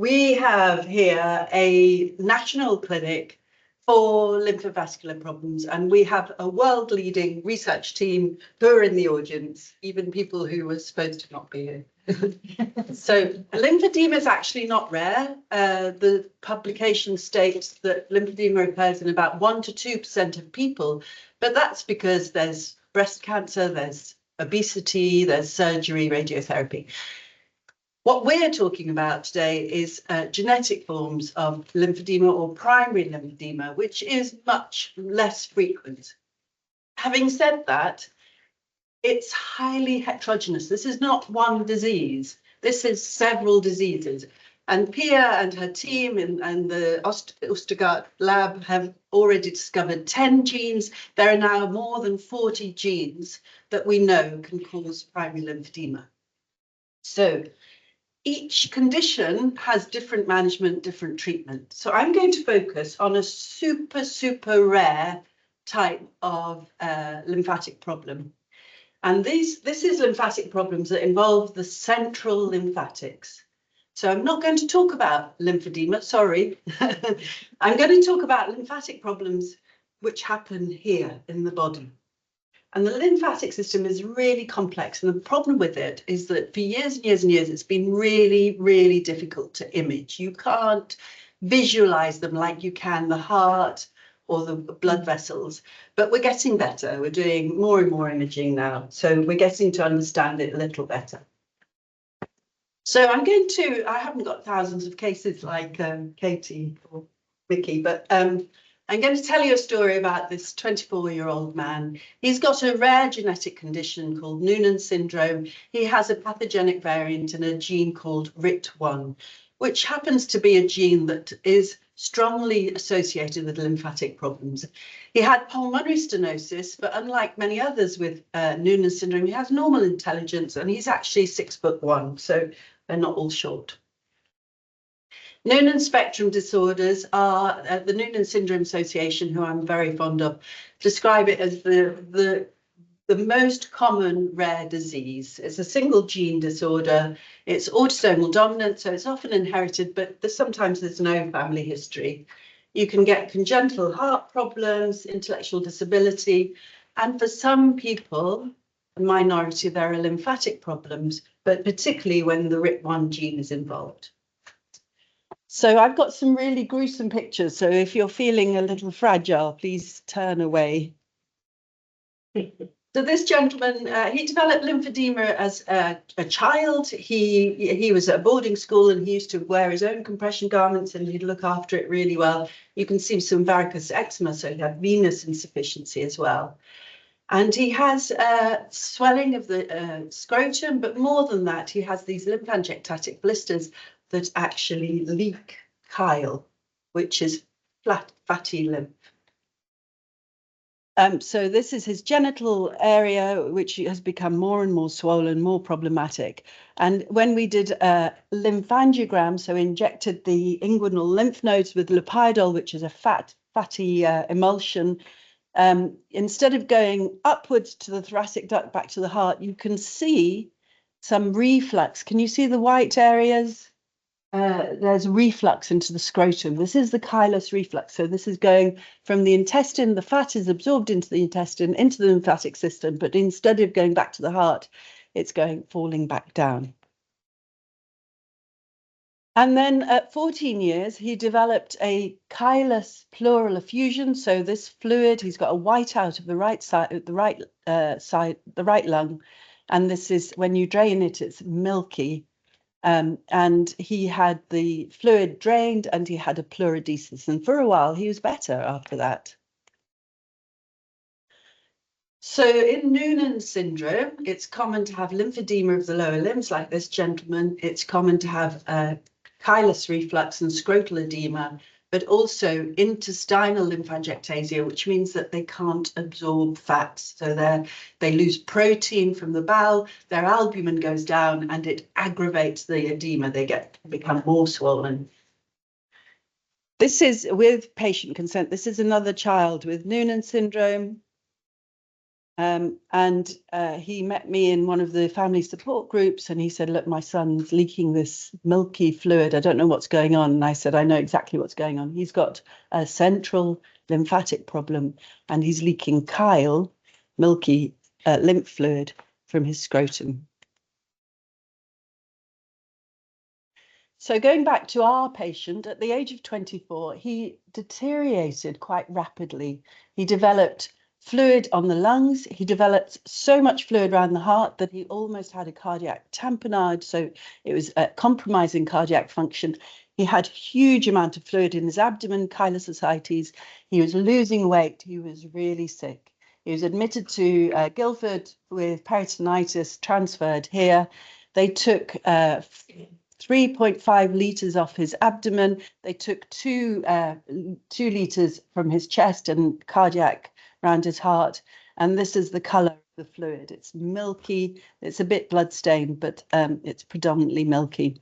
We have here a national clinic for lymphovascular problems, and we have a world-leading research team who are in the audience, even people who were supposed to not be here. So lymphedema is actually not rare. The publication states that lymphedema occurs in about 1 to 2% of people, but that's because there's breast cancer, there's obesity, there's surgery, radiotherapy. What we're talking about today is genetic forms of lymphedema or primary lymphedema, which is much less frequent. Having said that, it's highly heterogeneous. This is not one disease. This is several diseases. And Pia and her team and the Oostergaard lab have already discovered 10 genes. There are now more than 40 genes that we know can cause primary lymphedema. So each condition has different management, different treatment. So I'm going to focus on a super rare type of lymphatic problem. And this is lymphatic problems that involve the central lymphatics. So I'm not going to talk about lymphedema, sorry. I'm going to talk about lymphatic problems which happen here in the body. And the lymphatic system is really complex. And the problem with it is that for years and years and years, it's been really difficult to image. You can't visualize them like you can the heart or the blood vessels, but we're getting better. We're doing more and more imaging now. So we're getting to understand it a little better. So I haven't got thousands of cases like Katie or Vicky, but I'm going to tell you a story about this 24-year-old man. He's got a rare genetic condition called Noonan syndrome. He has a pathogenic variant in a gene called RIT1, which happens to be a gene that is strongly associated with lymphatic problems. He had pulmonary stenosis, but unlike many others with Noonan syndrome, he has normal intelligence and he's actually 6'1", so they're not all short. Noonan spectrum disorders are, the Noonan Syndrome Association, who I'm very fond of, describe it as the most common rare disease. It's a single gene disorder. It's autosomal dominant, so it's often inherited, but sometimes there's no family history. You can get congenital heart problems, intellectual disability, and for some people, a minority, there are lymphatic problems, but particularly when the RIT1 gene is involved. So I've got some really gruesome pictures. So if you're feeling a little fragile, please turn away. So this gentleman, he developed lymphedema as a child. He was at a boarding school and he used to wear his own compression garments and he'd look after it really well. You can see some varicose eczema, so he had venous insufficiency as well. And he has swelling of the scrotum, but more than that, he has these lymphangiectatic blisters that actually leak chyle, which is flat, fatty lymph. So this is his genital area, which has become more and more swollen, more problematic. And when we did a lymphangiogram, so injected the inguinal lymph nodes with Lopidol, which is a fatty emulsion, instead of going upwards to the thoracic duct back to the heart, you can see some reflux. Can you see the white areas? There's reflux into the scrotum. This is the chylous reflux. So this is going from the intestine, the fat is absorbed into the intestine, into the lymphatic system, but instead of going back to the heart, it's falling back down. And then at 14 years, he developed a chylous pleural effusion. So this fluid, he's got a whiteout of the right side, the right lung. And this is, when you drain it, it's milky. And he had the fluid drained and he had a pleurodesis. And for a while, he was better after that. So in Noonan syndrome, it's common to have lymphedema of the lower limbs like this gentleman. It's common to have chylous reflux and scrotal edema, but also intestinal lymphangiectasia, which means that they can't absorb fats. So they lose protein from the bowel, their albumin goes down, and it aggravates the edema. They become more swollen. This is with patient consent. This is another child with Noonan syndrome. He met me in one of the family support groups, and he said, look, my son's leaking this milky fluid. I don't know what's going on. And I said, I know exactly what's going on. He's got a central lymphatic problem, and he's leaking chyle, milky lymph fluid from his scrotum. So going back to our patient, at the age of 24, he deteriorated quite rapidly. He developed fluid on the lungs. He developed so much fluid around the heart that he almost had a cardiac tamponade. So it was compromising cardiac function. He had huge amount of fluid in his abdomen, chylosociety. He was losing weight. He was really sick. He was admitted to Guildford with peritonitis, transferred here. They took 3.5 litres off his abdomen. They took 2 litres from his chest and cardiac around his heart. And this is the colour of the fluid. It's milky. It's a bit bloodstained, but it's predominantly milky.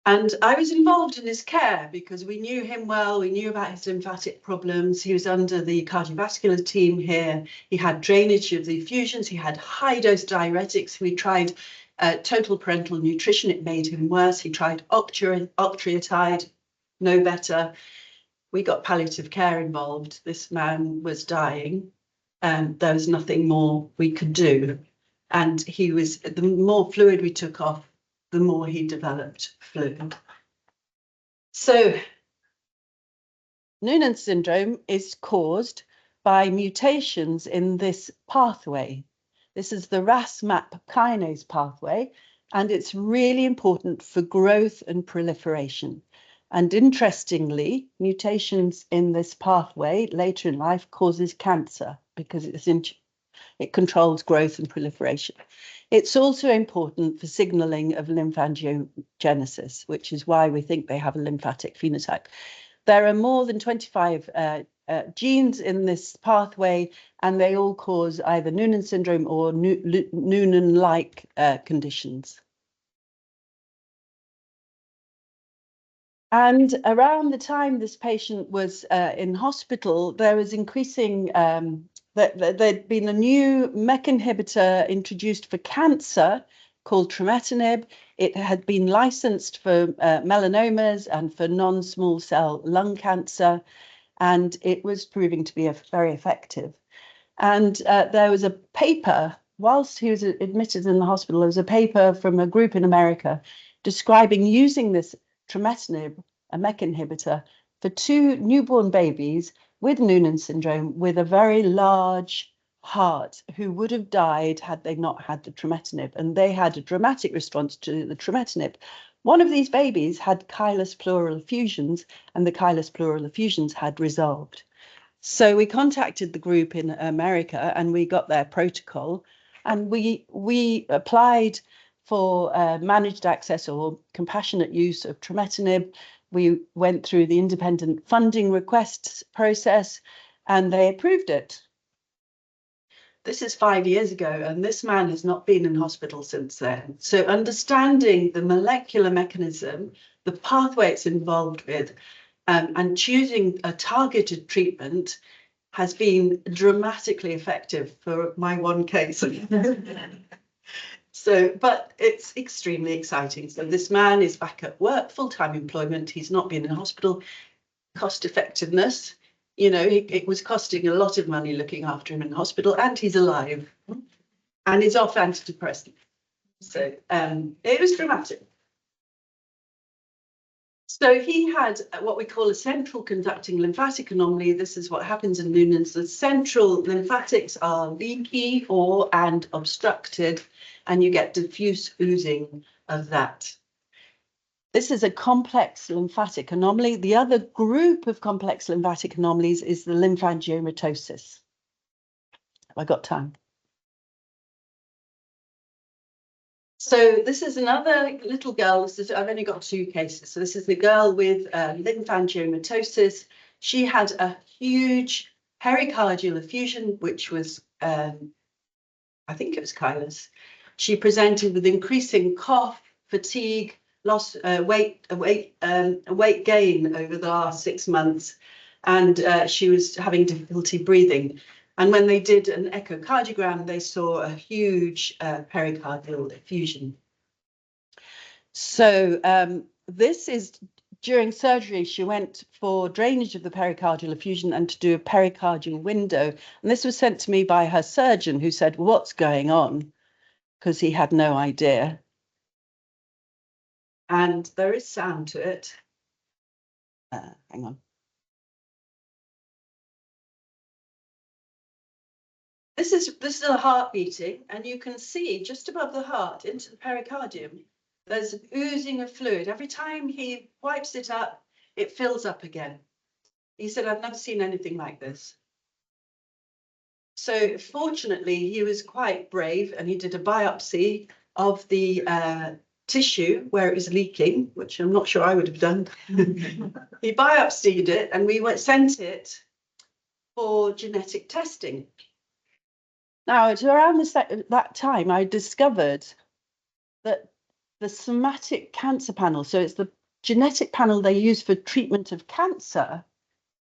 And I was involved in his care because we knew him well. We knew about his lymphatic problems. He was under the cardiovascular team here. He had drainage of the effusions. He had high dose diuretics. We tried total parenteral nutrition. It made him worse. He tried octreotide, no better. We got palliative care involved. This man was dying, and there was nothing more we could do. And he was, the more fluid we took off, the more he developed fluid. So Noonan syndrome is caused by mutations in this pathway. This is the RAS-MAP kinase pathway, and it's really important for growth and proliferation. And interestingly, mutations in this pathway later in life causes cancer because it controls growth and proliferation. It's also important for signaling of lymphangiogenesis, which is why we think they have a lymphatic phenotype. There are more than 25 genes in this pathway, and they all cause either Noonan syndrome or Noonan-like conditions. And around the time this patient was in hospital, there was increasing there'd been a new MEK inhibitor introduced for cancer called trametinib. It had been licensed for melanomas and for non-small cell lung cancer, and it was proving to be very effective. And there was a paper, whilst he was admitted in the hospital, there was a paper from a group in America describing using this trametinib, a MEK inhibitor, for 2 newborn babies with Noonan syndrome with a very large heart who would have died had they not had the trametinib. And they had a dramatic response to the trametinib. One of these babies had chylous pleural effusions, and the chylous pleural effusions had resolved. So we contacted the group in America, and we got their protocol, and we applied for managed access or compassionate use of trametinib. We went through the independent funding requests process, and they approved it. This is 5 years ago, and this man has not been in hospital since then. So understanding the molecular mechanism, the pathway it's involved with, and choosing a targeted treatment has been dramatically effective for my one case. So, but it's extremely exciting. So this man is back at work, full-time employment. He's not been in hospital. Cost effectiveness, you know, it was costing a lot of money looking after him in hospital, and he's alive and he's off antidepressant. So it was dramatic. So he had what we call a central conducting lymphatic anomaly. This is what happens in Noonan's. The central lymphatics are leaky and obstructed, and you get diffuse oozing of that. This is a complex lymphatic anomaly. The other group of complex lymphatic anomalies is the lymphangiomatosis. Have I got time? So this is another little girl. I've only got 2 cases. So this is the girl with lymphangiomatosis. She had a huge pericardial effusion, which was, I think it was chylous. She presented with increasing cough, fatigue, lost weight gain over the last 6 months, and she was having difficulty breathing. And when they did an echocardiogram, they saw a huge pericardial effusion. So this is during surgery, she went for drainage of the pericardial effusion and to do a pericardial window. And this was sent to me by her surgeon, who said, what's going on? Because he had no idea. And there is sound to it. Hang on. This is a heart beating, and you can see just above the heart into the pericardium, there's an oozing of fluid. Every time he wipes it up, it fills up again. He said, I've never seen anything like this. So fortunately, he was quite brave, and he did a biopsy of the tissue where it was leaking, which I'm not sure I would have done. He biopsied it, and we sent it for genetic testing. Now, it's around that time, I discovered that the somatic cancer panel, so it's the genetic panel they use for treatment of cancer,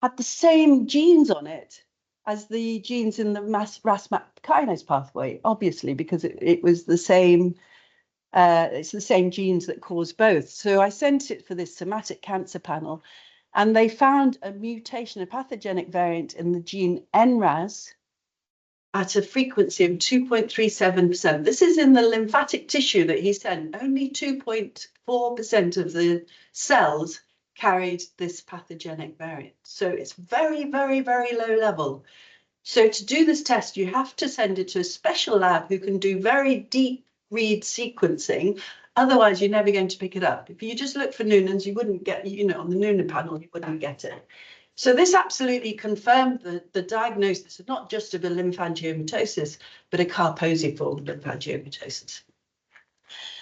had the same genes on it as the genes in the RAS-MAP kinase pathway, obviously, because it was the same, it's the same genes that cause both. So I sent it for this somatic cancer panel, and they found a mutation, a pathogenic variant in the gene NRAS, at a frequency of 2.37%. This is in the lymphatic tissue that he sent. Only 2.4% of the cells carried this pathogenic variant. So it's very, very, very low level. So to do this test, you have to send it to a special lab who can do very deep read sequencing. Otherwise, you're never going to pick it up. If you just look for Noonans, you wouldn't get, on the Noonan panel, you wouldn't get it. So this absolutely confirmed the diagnosis of not just of a lymphangiomatosis, but a Kaposiform lymphangiomatosis.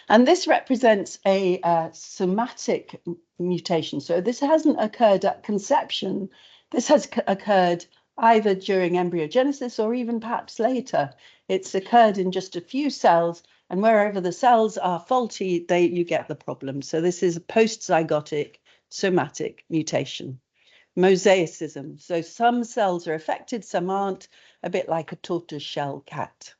And this represents a somatic mutation. So this hasn't occurred at conception. This has occurred either during embryogenesis or even perhaps later. It's occurred in just a few cells, and wherever the cells are faulty, you get the problem. So this is a post-zygotic somatic mutation. Mosaicism. So some cells are affected, some aren't, a bit like a tortoiseshell cat.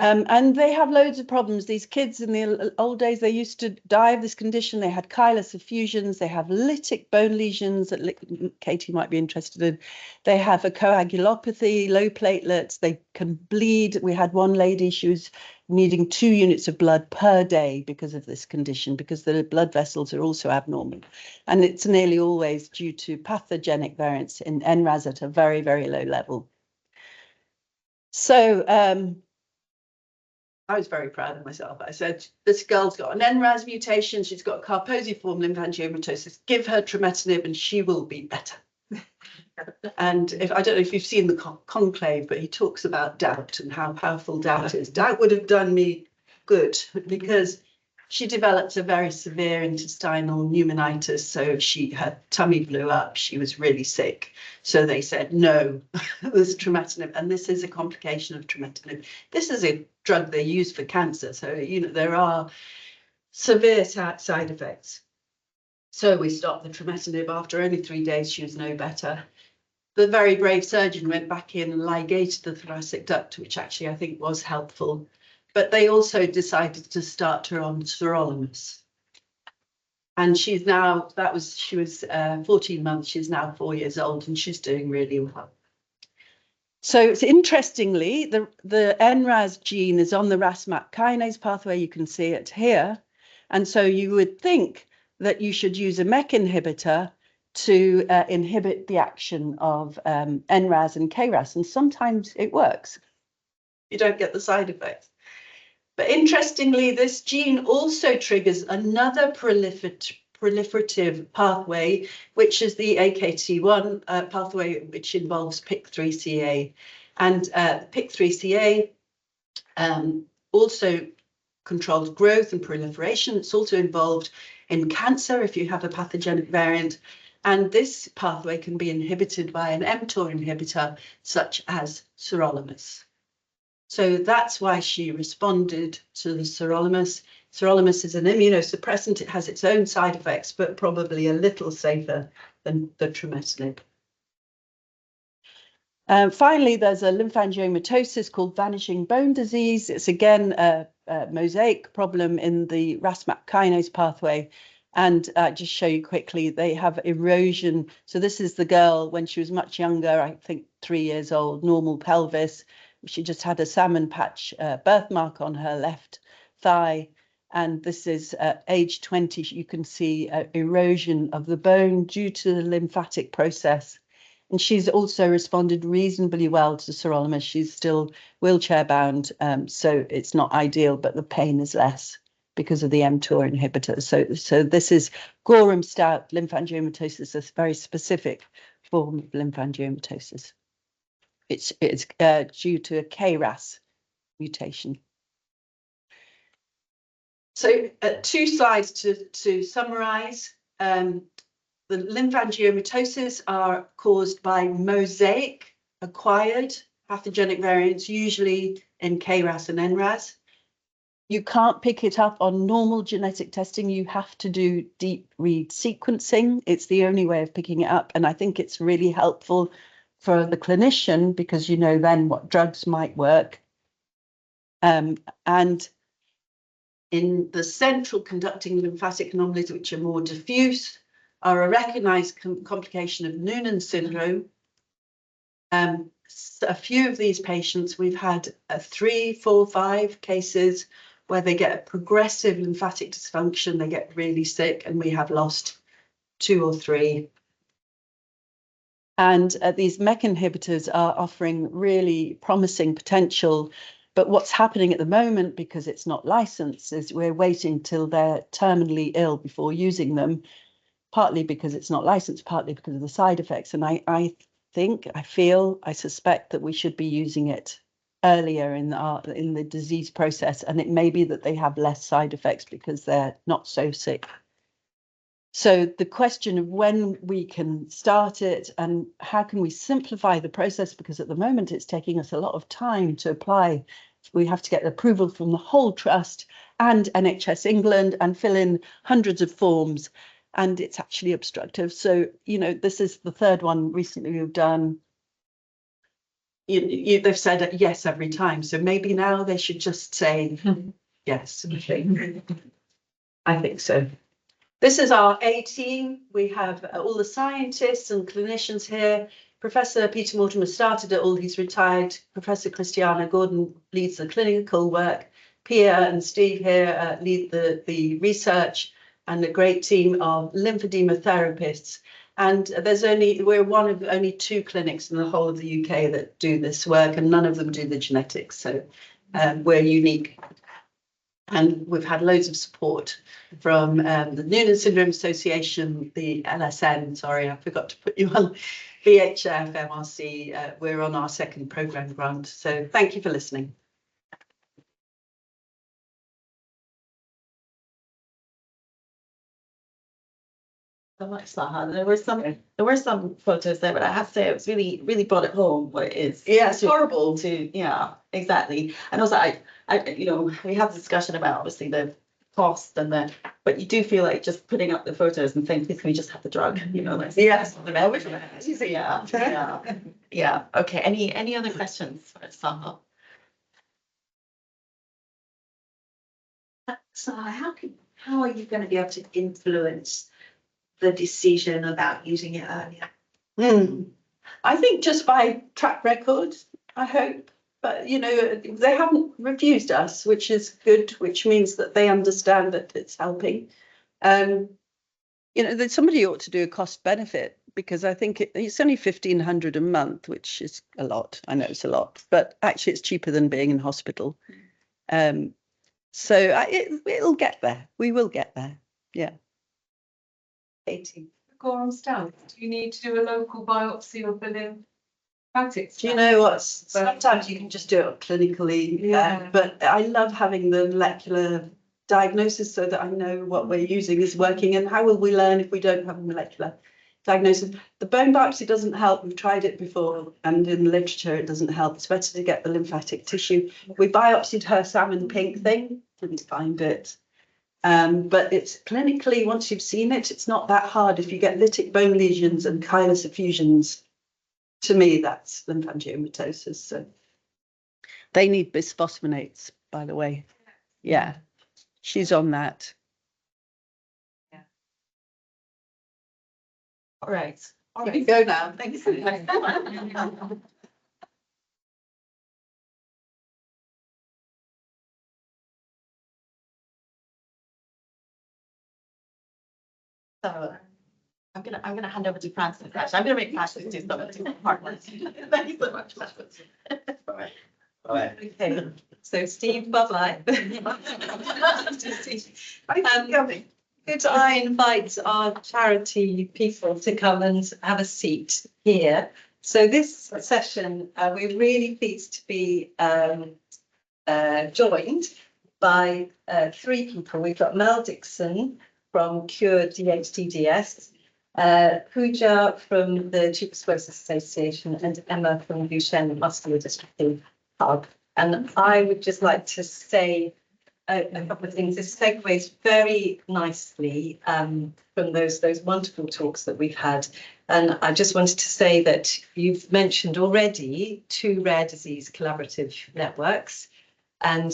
And they have loads of problems. These kids in the old days, they used to die of this condition. They had chylous effusions. They have lytic bone lesions that Katie might be interested in. They have a coagulopathy, low platelets. They can bleed. We had one lady, she was needing 2 units of blood per day because of this condition, because the blood vessels are also abnormal. And it's nearly always due to pathogenic variants in NRAS at a very, very low level. So, I was very proud of myself. I said, this girl's got an NRAS mutation. She's got Kaposiform lymphangiomatosis. Give her trametinib and she will be better. And I don't know if you've seen the conclave, but he talks about doubt and how powerful doubt is. Doubt would have done me good because she developed a very severe intestinal pneumonitis. So her tummy blew up. She was really sick. So they said, no, there's trametinib. And this is a complication of trametinib. This is a drug they use for cancer. So, there are severe side effects. So we stopped the trametinib. After only 3 days, she was no better. The very brave surgeon went back in and ligated the thoracic duct, which actually I think was helpful. But they also decided to start her on sirolimus. And she's now, she was 14 months, she's now 4 years old, and she's doing really well. So it's interestingly, the NRAS gene is on the RAS-MAP kinase pathway. You can see it here. And so you would think that you should use a MEK inhibitor to inhibit the action of NRAS and KRAS. And sometimes it works. You don't get the side effects. But interestingly, this gene also triggers another proliferative pathway, which is the AKT1 pathway, which involves PIK3CA. And PIK3CA also controls growth and proliferation. It's also involved in cancer if you have a pathogenic variant. And this pathway can be inhibited by an mTOR inhibitor, such as sirolimus. So that's why she responded to the sirolimus. Sirolimus is an immunosuppressant. It has its own side effects, but probably a little safer than the trametinib. Finally, there's a lymphangiomatosis called vanishing bone disease. It's again a mosaic problem in the RAS/MAP kinase pathway. And just show you quickly, they have erosion. So this is the girl when she was much younger, I think 3 years old, normal pelvis. She just had a salmon patch birthmark on her left thigh. And this is at age 20, you can see erosion of the bone due to the lymphatic process. And she's also responded reasonably well to sirolimus. She's still wheelchair bound, so it's not ideal, but the pain is less because of the mTOR inhibitor. So this is Gorham-Stout lymphangiomatosis, a very specific form of lymphangiomatosis. It's due to a KRAS mutation. So 2 slides to summarize. The lymphangiomatosis are caused by mosaic acquired pathogenic variants, usually in KRAS and NRAS. You can't pick it up on normal genetic testing. You have to do deep read sequencing. It's the only way of picking it up. And I think it's really helpful for the clinician because you know then what drugs might work. And in the central conducting lymphatic anomalies, which are more diffuse, are a recognized complication of Noonan syndrome. A few of these patients, we've had 3, 4, 5 cases where they get a progressive lymphatic dysfunction, they get really sick, and we have lost 2 or 3. And these MEK inhibitors are offering really promising potential. But what's happening at the moment, because it's not licensed, is we're waiting till they're terminally ill before using them, partly because it's not licensed, partly because of the side effects. And I suspect that we should be using it earlier in the disease process. And it may be that they have less side effects because they're not so sick. So the question of when we can start it and how can we simplify the process, because at the moment it's taking us a lot of time to apply. We have to get approval from the whole trust and NHS England and fill in hundreds of forms, and it's actually obstructive. So, you know, this is the 3rd one recently we've done. They've said yes every time. So maybe now they should just say yes. I think so. This is our A team. We have all the scientists and clinicians here. Professor Peter Mortimer started it all, he's retired. Professor Christiana Gordon leads the clinical work. Pia and Steve here lead the research, and a great team of lymphedema therapists. And we're one of only 2 clinics in the whole of the UK that do this work, and none of them do the genetics. So we're unique. And we've had loads of support from the Noonan Syndrome Association, the LSN, sorry, I forgot to put you on, VHF, MRC. We're on our 2nd programme grant. So thank you for listening. So much, Saha. There were some photos there, but I have to say it was really brought it home what it is. Yeah, it's horrible. Yeah, exactly. And also I you know, we have a discussion about obviously the cost but you do feel like just putting up the photos and saying, please can we just have the drug? You know, like yes, yeah. Okay. Any other questions for Saha? So how are you going to be able to influence the decision about using it earlier? I think just by track record, I hope. But, you know, they haven't refused us, which is good, which means that they understand that it's helping. You know, that somebody ought to do a cost benefit, because I think it's only 1,500 a month, which is a lot. I know it's a lot, but actually it's cheaper than being in hospital. So it'll get there. We will get there. Yeah. 18. Gorham-Stout, do you need to do a local biopsy of the lymphatic? Do you know what? Sometimes you can just do it clinically, but I love having the molecular diagnosis so that I know what we're using is working. And how will we learn if we don't have a molecular diagnosis? The bone biopsy doesn't help. We've tried it before, and in the literature it doesn't help. It's better to get the lymphatic tissue. We biopsied her salmon pink thing, didn't find it. But it's clinically, once you've seen it, it's not that hard. If you get lytic bone lesions and chylous effusions, to me, that's lymphangiomatosis. So they need bisphosphonates, by the way. Yeah, she's on that. All right. All You can right. go now. Thanks. So I'm gonna hand over to Francis. Actually, I'm gonna make Francis do some of the hard work. Thank you so much, Francis. All right. All right. Okay, so Steve, bye-bye. Could I invite our charity people to come and have a seat here? So this session, we're really pleased to be joined by three people. We've got Mel Dixon from Cure DHDDS, Pooja from the Tuberous Sclerosis Association, and Emma from Duchenne Muscular Dystrophy Hub. And I would just like to say a couple of things. This segues very nicely from those wonderful talks that we've had. And I just wanted to say that you've mentioned already 2 rare disease collaborative networks. And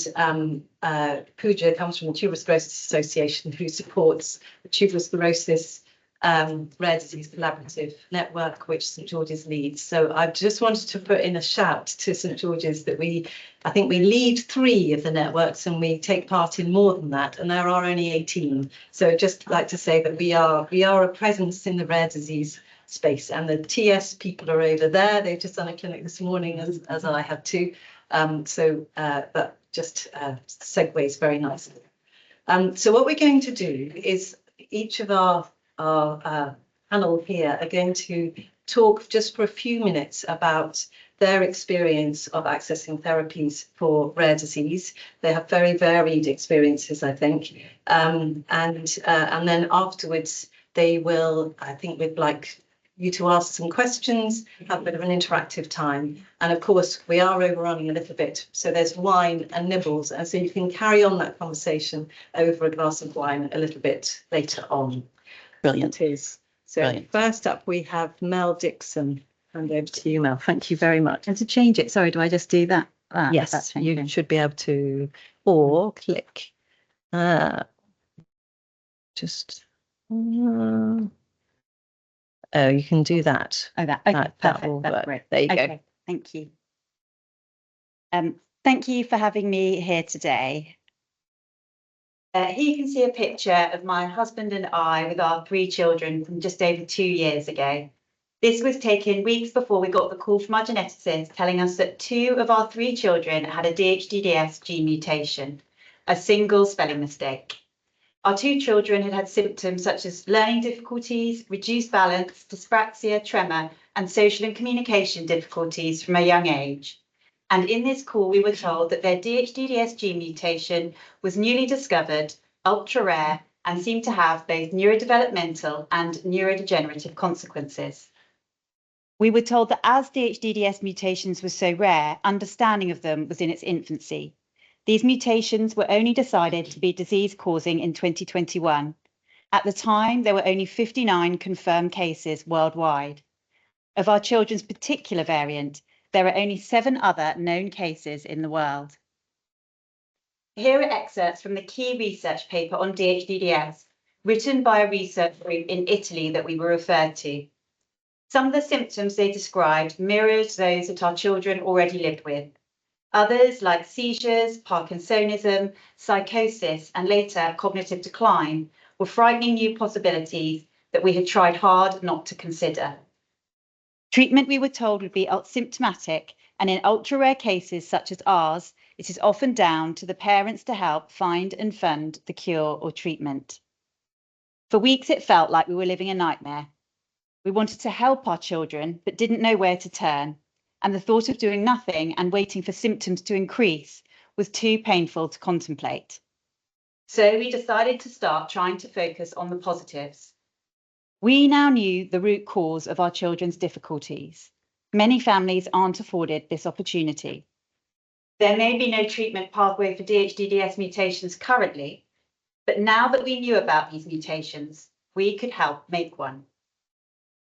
Pooja comes from the Tuberous Sclerosis Association, who supports the Tuberous Sclerosis Rare Disease Collaborative Network, which St George's leads. So I just wanted to put in a shout to St George's that I think we lead 3 of the networks and we take part in more than that, and there are only 18. So I'd just like to say that we are a presence in the rare disease space, and the TS people are over there. They've just done a clinic this morning, as I have too. That just segues very nicely. So what we're going to do is each of our panel here are going to talk just for a few minutes about their experience of accessing therapies for rare disease. They have very varied experiences, I think. And then afterwards, they will, I think we'd like you to ask some questions, have a bit of an interactive time. And of course, we are overrunning a little bit. So there's wine and nibbles. And so you can carry on that conversation over a glass of wine a little bit later on. Brilliant. It is. So Brilliant. First up, we have Mel Dixon. Hand over to you, Mel. Thank you very much. And to change it, sorry, do I just do that? Yes, you should be able to, or click. Oh, you can do that. Oh, that. Okay, That perfect. will That's work. great. There you Okay, go. thank you. Thank you for having me here today. Here you can see a picture of my husband and I with our 3 children from just over 2 years ago. This was taken weeks before we got the call from our geneticist telling us that 2 of our 3 children had a DHDDS gene mutation, a single spelling mistake. Our 2 children had had symptoms such as learning difficulties, reduced balance, dyspraxia, tremor, and social and communication difficulties from a young age. And in this call, we were told that their DHDDS gene mutation was newly discovered, ultra rare, and seemed to have both neurodevelopmental and neurodegenerative consequences. We were told that as DHDDS mutations were so rare, understanding of them was in its infancy. These mutations were only decided to be disease-causing in 2021. At the time, there were only 59 confirmed cases worldwide. Of our children's particular variant, there are only 7 other known cases in the world. Here are excerpts from the key research paper on DHDDS, written by a research group in Italy that we were referred to. Some of the symptoms they described mirrored those that our children already lived with. Others, like seizures, Parkinsonism, psychosis, and later cognitive decline, were frightening new possibilities that we had tried hard not to consider. Treatment, we were told, would be symptomatic, and in ultra-rare cases such as ours, it is often down to the parents to help find and fund the cure or treatment. For weeks, it felt like we were living a nightmare. We wanted to help our children, but didn't know where to turn. And the thought of doing nothing and waiting for symptoms to increase was too painful to contemplate. So we decided to start trying to focus on the positives. We now knew the root cause of our children's difficulties. Many families aren't afforded this opportunity. There may be no treatment pathway for DHDDS mutations currently, but now that we knew about these mutations, we could help make one.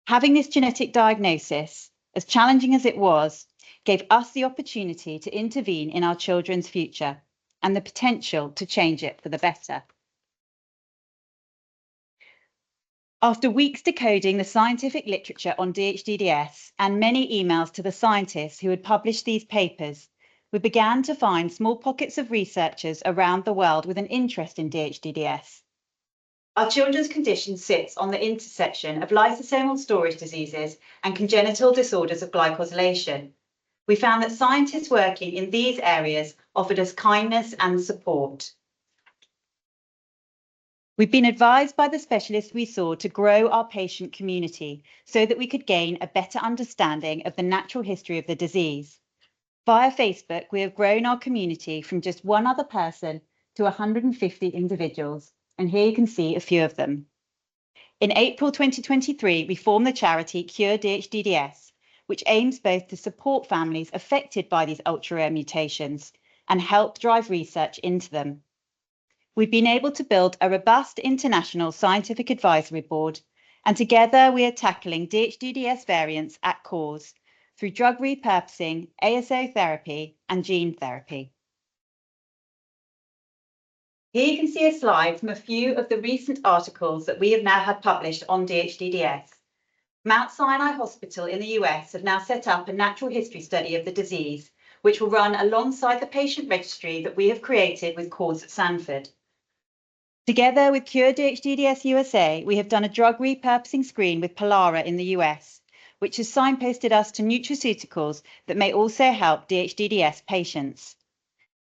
Having this genetic diagnosis, as challenging as it was, gave us the opportunity to intervene in our children's future and the potential to change it for the better. After weeks decoding the scientific literature on DHDDS and many emails to the scientists who had published these papers, we began to find small pockets of researchers around the world with an interest in DHDDS. Our children's condition sits on the intersection of lysosomal storage diseases and congenital disorders of glycosylation. We found that scientists working in these areas offered us kindness and support. We've been advised by the specialists we saw to grow our patient community so that we could gain a better understanding of the natural history of the disease. Via Facebook, we have grown our community from just one other person to 150 individuals, and here you can see a few of them. In April 2023, we formed the charity Cure DHDDS, which aims both to support families affected by these ultra-rare mutations and help drive research into them. We've been able to build a robust international scientific advisory board, and together we are tackling DHDDS variants at cause through drug repurposing, ASO therapy, and gene therapy. Here you can see a slide from a few of the recent articles that we have now had published on DHDDS. Mount Sinai Hospital in the US have now set up a natural history study of the disease, which will run alongside the patient registry that we have created with Cause at Sanford. Together with Cure DHDDS USA, we have done a drug repurposing screen with Polara in the US, which has signposted us to nutraceuticals that may also help DHDDS patients.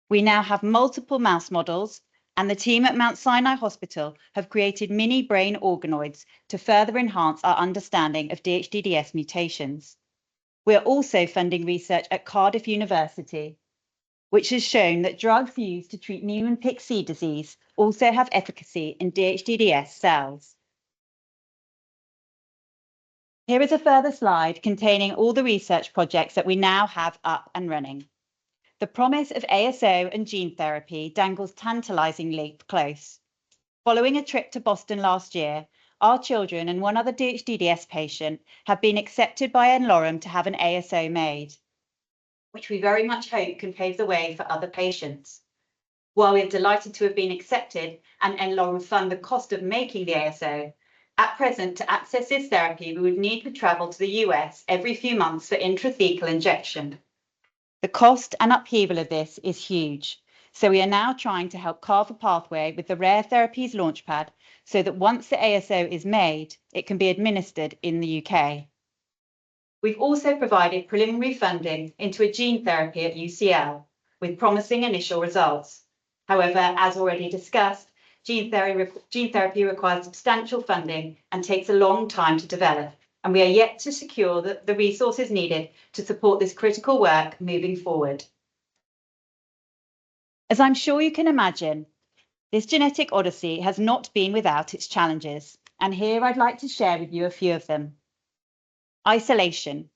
We now have multiple mouse models, and the team at Mount Sinai Hospital have created mini brain organoids to further enhance our understanding of DHDDS mutations. We are also funding research at Cardiff University, which has shown that drugs used to treat Niemann-Pick C disease also have efficacy in DHDDS cells. Here is a further slide containing all the research projects that we now have up and running. The promise of ASO and gene therapy dangles tantalizingly close. Following a trip to Boston last year, our children and one other DHDDS patient have been accepted by N-Lorem to have an ASO made, which we very much hope can pave the way for other patients. While we are delighted to have been accepted and N-Lorem fund the cost of making the ASO, at present, to access this therapy, we would need to travel to the US every few months for intrathecal injection. The cost and upheaval of this is huge, so we are now trying to help carve a pathway with the Rare Therapies Launchpad so that once the ASO is made, it can be administered in the UK. We've also provided preliminary funding into a gene therapy at UCL with promising initial results. However, as already discussed, gene therapy requires substantial funding and takes a long time to develop, and we are yet to secure the resources needed to support this critical work moving forward. As I'm sure you can imagine, this genetic odyssey has not been without its challenges, and here I'd like to share with you a few of them. Isolation.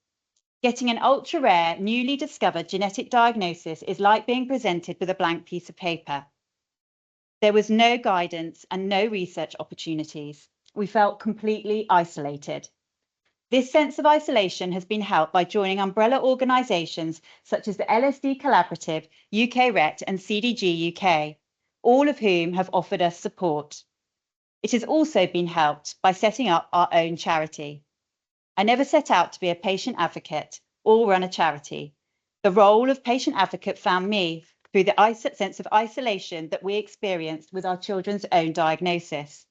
Getting an ultra-rare, newly discovered genetic diagnosis is like being presented with a blank piece of paper. There was no guidance and no research opportunities. We felt completely isolated. This sense of isolation has been helped by joining umbrella organisations such as the LSD Collaborative, UK RET and CDG UK, all of whom have offered us support. It has also been helped by setting up our own charity. I never set out to be a patient advocate or run a charity. The role of patient advocate found me through the sense of isolation that we experienced with our children's own diagnosis.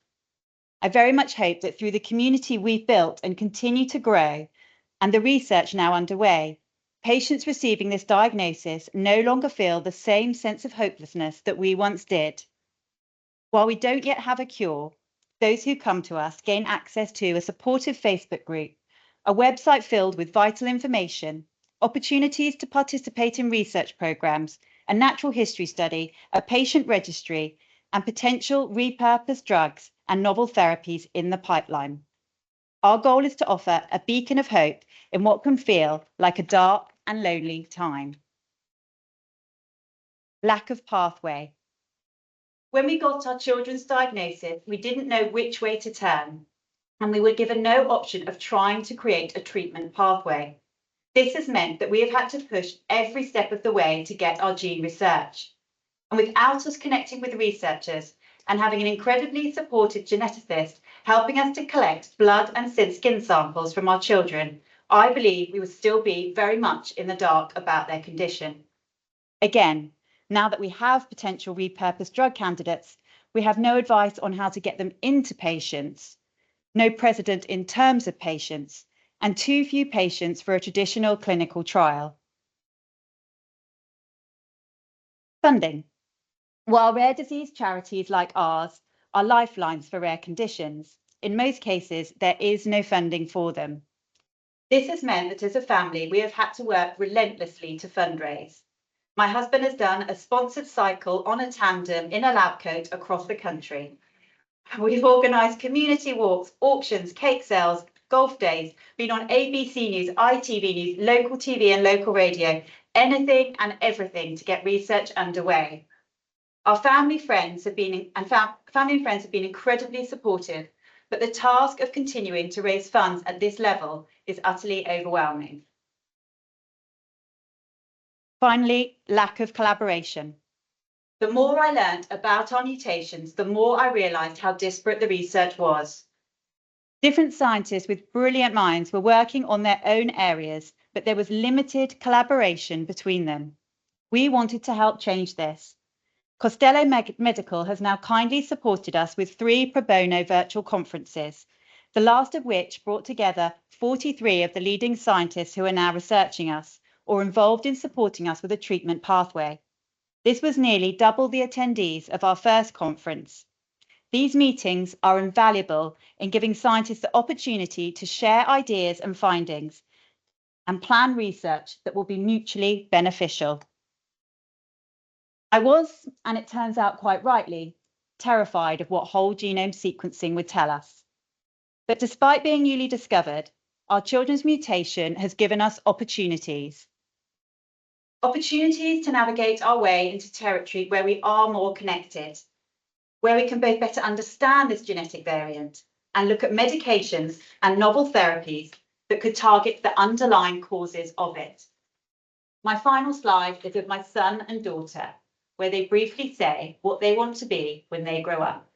I very much hope that through the community we've built and continue to grow, and the research now underway, patients receiving this diagnosis no longer feel the same sense of hopelessness that we once did. While we don't yet have a cure, those who come to us gain access to a supportive Facebook group, a website filled with vital information, opportunities to participate in research programs, a natural history study, a patient registry, and potential repurposed drugs and novel therapies in the pipeline. Our goal is to offer a beacon of hope in what can feel like a dark and lonely time. Lack of pathway. When we got our children's diagnosis, we didn't know which way to turn, and we were given no option of trying to create a treatment pathway. This has meant that we have had to push every step of the way to get our gene research. And without us connecting with researchers and having an incredibly supported geneticist helping us to collect blood and skin samples from our children, I believe we would still be very much in the dark about their condition. Again, now that we have potential repurposed drug candidates, we have no advice on how to get them into patients, no precedent in terms of patients, and too few patients for a traditional clinical trial. Funding. While rare disease charities like ours are lifelines for rare conditions, in most cases, there is no funding for them. This has meant that as a family, we have had to work relentlessly to fundraise. My husband has done a sponsored cycle on a tandem in a lab coat across the country. We've organised community walks, auctions, cake sales, golf days, been on ABC News, ITV News, local TV and local radio, anything and everything to get research underway. Our family and friends have been incredibly supportive, but the task of continuing to raise funds at this level is utterly overwhelming. Finally, lack of collaboration. The more I learned about our mutations, the more I realised how disparate the research was. Different scientists with brilliant minds were working on their own areas, but there was limited collaboration between them. We wanted to help change this. Costello Medical has now kindly supported us with 3 pro bono virtual conferences, the last of which brought together 43 of the leading scientists who are now researching us or involved in supporting us with a treatment pathway. This was nearly double the attendees of our first conference. These meetings are invaluable in giving scientists the opportunity to share ideas and findings and plan research that will be mutually beneficial. I was, and it turns out quite rightly, terrified of what whole genome sequencing would tell us. But despite being newly discovered, our children's mutation has given us opportunities. Opportunities to navigate our way into territory where we are more connected, where we can both better understand this genetic variant and look at medications and novel therapies that could target the underlying causes of it. My final slide is of my son and daughter, where they briefly say what they want to be when they grow up.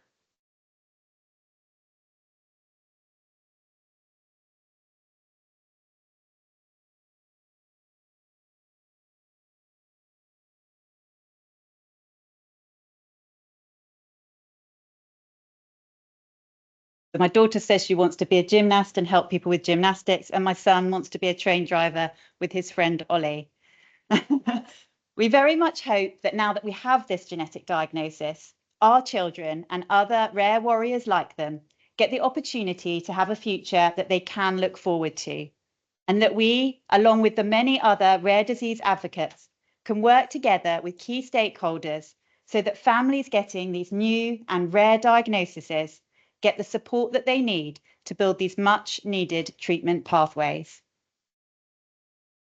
My daughter says she wants to be a gymnast and help people with gymnastics, and my son wants to be a train driver with his friend Ollie. We very much hope that now that we have this genetic diagnosis, our children and other rare warriors like them get the opportunity to have a future that they can look forward to, and that we, along with the many other rare disease advocates, can work together with key stakeholders so that families getting these new and rare diagnoses get the support that they need to build these much needed treatment pathways.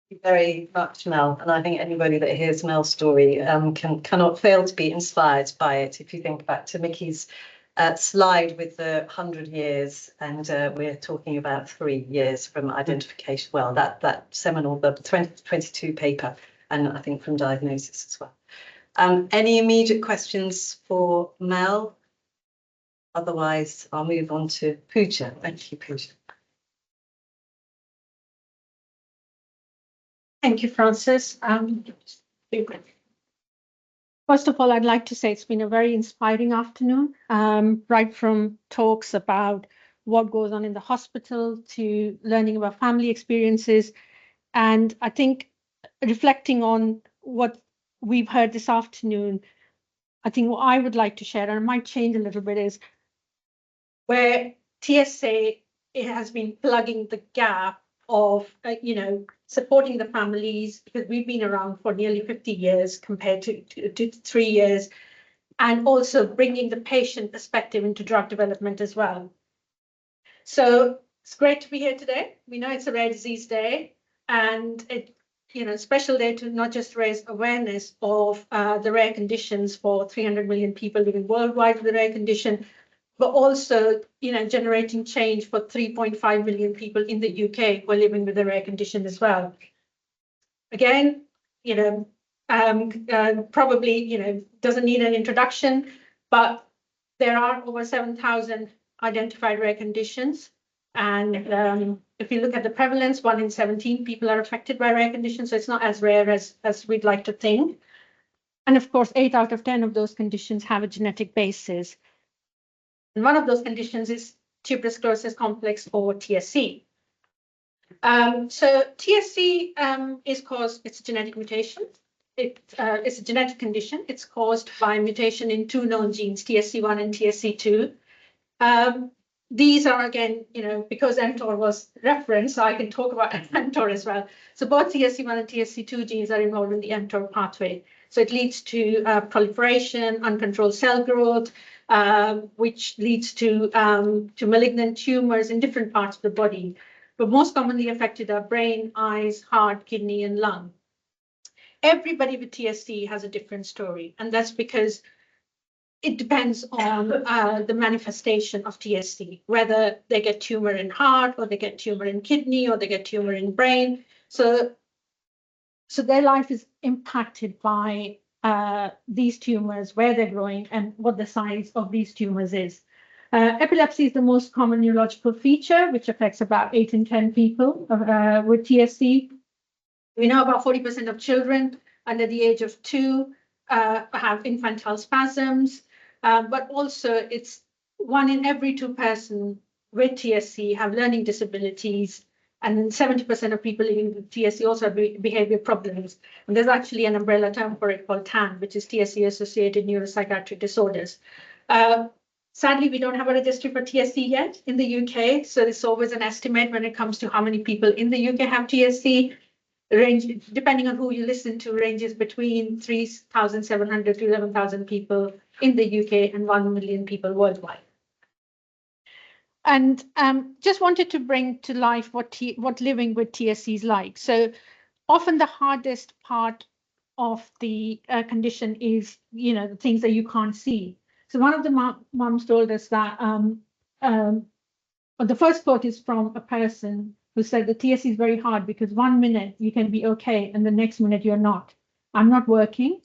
Thank you very much, Mel. And I think anybody that hears Mel's story cannot fail to be inspired by it. If you think back to Mickey's slide with the 100 years, and we're talking about 3 years from identification. Well, that seminal, the 2022 paper, and I think from diagnosis as well. Any immediate questions for Mel? Otherwise, I'll move on to Pooja. Thank you, Pooja. Thank you, Francis. First of all, I'd like to say it's been a very inspiring afternoon, right from talks about what goes on in the hospital to learning about family experiences. And I think reflecting on what we've heard this afternoon, I think what I would like to share, and it might change a little bit, is where TSA it has been plugging the gap of, supporting the families, because we've been around for nearly 50 years compared to 3 years, and also bringing the patient perspective into drug development as well. So it's great to be here today. We know it's a rare disease day, and special day to not just raise awareness of the rare conditions for 300 million people living worldwide with a rare condition, but also, generating change for 3.5 million people in the UK who are living with a rare condition as well. Again, probably, doesn't need an introduction, but there are over 7,000 identified rare conditions. And if you look at the prevalence, 1 in 17 people are affected by rare conditions. So it's not as rare as we'd like to think. And of course, 8 out of 10 of those conditions have a genetic basis. And one of those conditions is tuberous sclerosis complex, or TSC. So TSC is caused, it's a genetic mutation. It's a genetic condition. It's caused by mutation in 2 known genes, TSC1 and TSC2. These are, again, because mTOR was referenced, so I can talk about mTOR as well. So both TSC1 and TSC2 genes are involved in the mTOR pathway. So it leads to proliferation, uncontrolled cell growth, which leads to malignant tumors in different parts of the body. But most commonly affected are brain, eyes, heart, kidney, and lung. Everybody with TSC has a different story, and that's because it depends on the manifestation of TSC, whether they get tumor in heart, or they get tumor in kidney, or they get tumor in brain. So their life is impacted by these tumors, where they're growing, and what the size of these tumors is. Epilepsy is the most common neurological feature, which affects about 8 in 10 people with TSC. We know about 40% of children under the age of 2 have infantile spasms, but also it's 1 in every 2 person with TSC have learning disabilities, and then 70% of people living with TSC also have behavior problems. And there's actually an umbrella term for it called TAN, which is TSC-associated neuropsychiatric disorders. Sadly, we don't have a registry for TSC yet in the UK, so it's always an estimate when it comes to how many people in the UK have TSC. Range, depending on who you listen to, ranges between 3,700 to 11,000 people in the UK and 1 million people worldwide. And just wanted to bring to life what living with TSC is like. So often the hardest part of the condition is, the things that you can't see. So one of the moms told us that the first quote is from a person who said the TSC is very hard because 1 minute you can be okay and the next minute you're not. I'm not working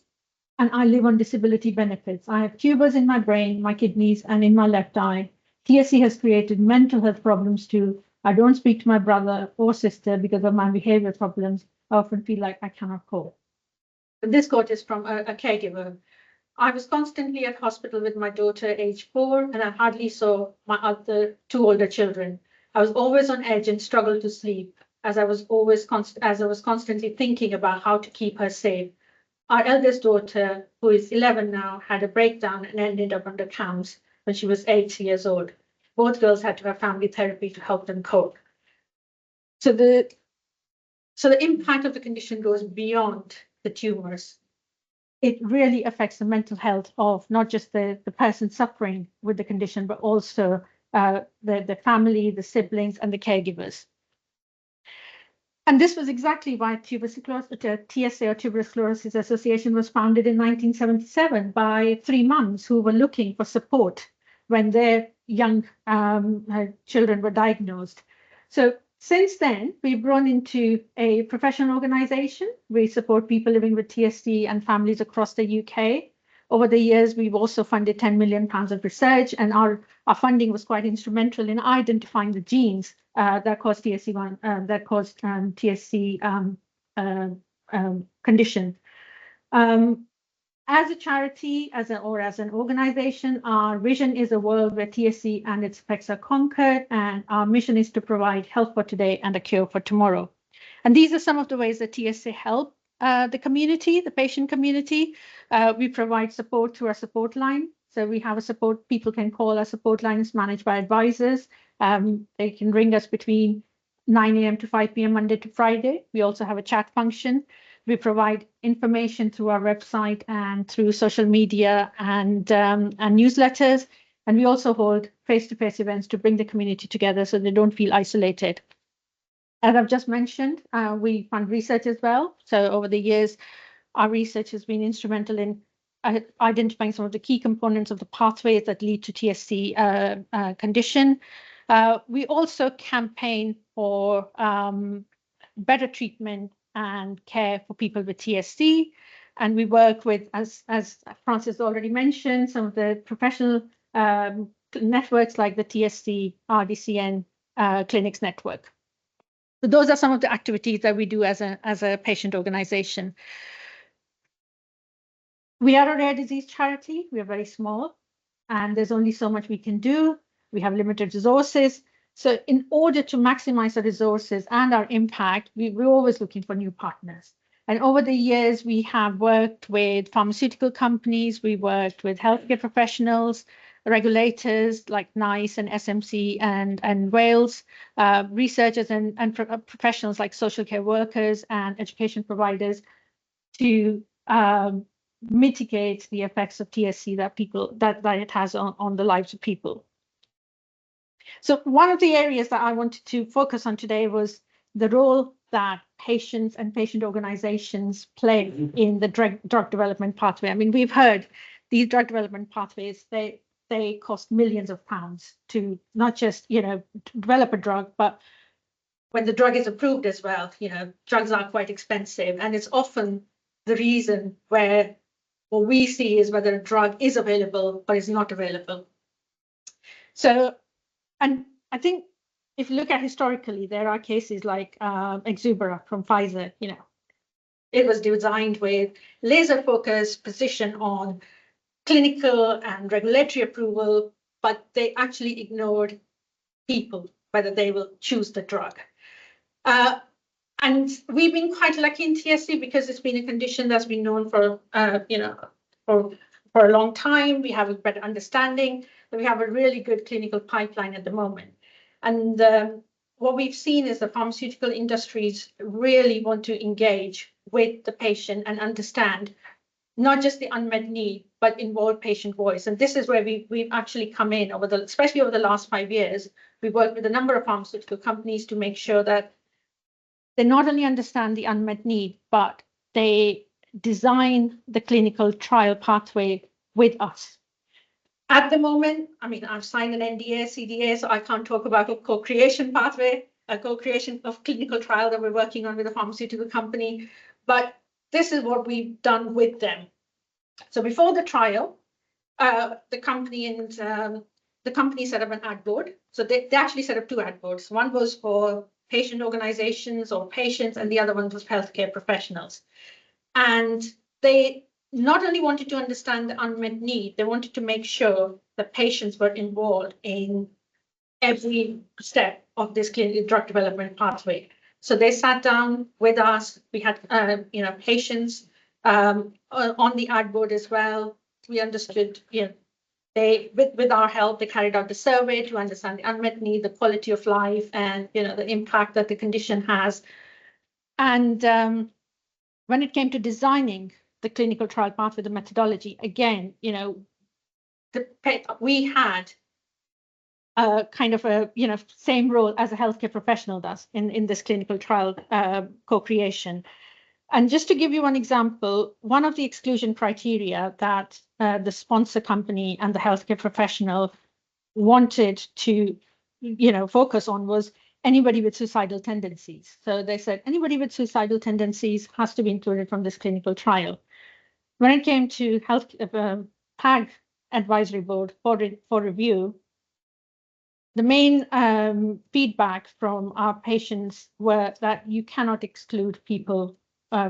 and I live on disability benefits. I have tumors in my brain, my kidneys, and in my left eye. TSC has created mental health problems too. I don't speak to my brother or sister because of my behavior problems. I often feel like I cannot cope. This quote is from a caregiver. I was constantly at hospital with my daughter, age 4, and I hardly saw my other 2 older children. I was always on edge and struggled to sleep, as I was constantly thinking about how to keep her safe. Our eldest daughter, who is 11 now, had a breakdown and ended up under CAMS when she was 8 years old. Both girls had to have family therapy to help them cope. So the impact of the condition goes beyond the tumors. It really affects the mental health of not just the person suffering with the condition, but also the family, the siblings, and the caregivers. And this was exactly why TSA, or Tuberous Sclerosis Association, was founded in 1977 by 3 moms who were looking for support when their young children were diagnosed. So since then, we've grown into a professional organization. We support people living with TSC and families across the UK. Over the years, we've also funded £10 million of research, and our funding was quite instrumental in identifying the genes that cause TSC1, that caused TSC condition. As a charity, or as an organization, our vision is a world where TSC and its effects are conquered, and our mission is to provide health for today and a cure for tomorrow. And these are some of the ways that TSC help the community, the patient community. We provide support through our support line. So we have a support, people can call our support lines managed by advisors. They can ring us between 9 a.m. to 5 p.m. Monday to Friday. We also have a chat function. We provide information through our website and through social media and newsletters. And we also hold face-to-face events to bring the community together so they don't feel isolated. As I've just mentioned, we fund research as well. So over the years, our research has been instrumental in identifying some of the key components of the pathways that lead to TSC condition. We also campaign for better treatment and care for people with TSC. And we work with, as Francis already mentioned, some of the professional networks like the TSC RDCN Clinics Network. So those are some of the activities that we do as a patient organization. We are a rare disease charity. We are very small, and there's only so much we can do. We have limited resources. So in order to maximize the resources and our impact, we're always looking for new partners. And over the years, we have worked with pharmaceutical companies, we worked with healthcare professionals, regulators like NICE and SMC and Wales, researchers and professionals like social care workers and education providers to mitigate the effects of TSC that it has on the lives of people. So one of the areas that I wanted to focus on today was the role that patients and patient organizations play in the drug development pathway. I mean, we've heard these drug development pathways, they cost millions of pounds to not just, develop a drug, but when the drug is approved as well, drugs are quite expensive. And it's often the reason where what we see is whether a drug is available, but is not available. So, and I think if you look at historically, there are cases like Exubera from Pfizer, it was designed with laser focused position on clinical and regulatory approval, but they actually ignored people, whether they will choose the drug. And we've been quite lucky in TSC because it's been a condition that's been known for a long time. We have a better understanding, but we have a really good clinical pipeline at the moment. And what we've seen is the pharmaceutical industries really want to engage with the patient and understand not just the unmet need, but involve patient voice. And this is where we've actually come in especially over the last 5 years. We've worked with a number of pharmaceutical companies to make sure that they not only understand the unmet need, but they design the clinical trial pathway with us. At the moment, I mean, I've signed an NDA, CDA, so I can't talk about a co-creation pathway, a co-creation of clinical trial that we're working on with a pharmaceutical company, but this is what we've done with them. So before the trial, the company set up an ad board. So they actually set up 2 ad boards. One was for patient organizations or patients, and the other one was healthcare professionals. And they not only wanted to understand the unmet need, they wanted to make sure that patients were involved in every step of this clinical drug development pathway. So they sat down with us. We had, patients on the ad board as well. We understood, with our help, they carried out the survey to understand the unmet need, the quality of life, and the impact that the condition has. And when it came to designing the clinical trial pathway, the methodology, again, we had kind of a same role as a healthcare professional does in this clinical trial co-creation. And just to give you one example, one of the exclusion criteria that the sponsor company and the healthcare professional wanted to focus on was anybody with suicidal tendencies. So they said anybody with suicidal tendencies has to be included from this clinical trial. When it came to PAG advisory board for review, the main feedback from our patients were that you cannot exclude people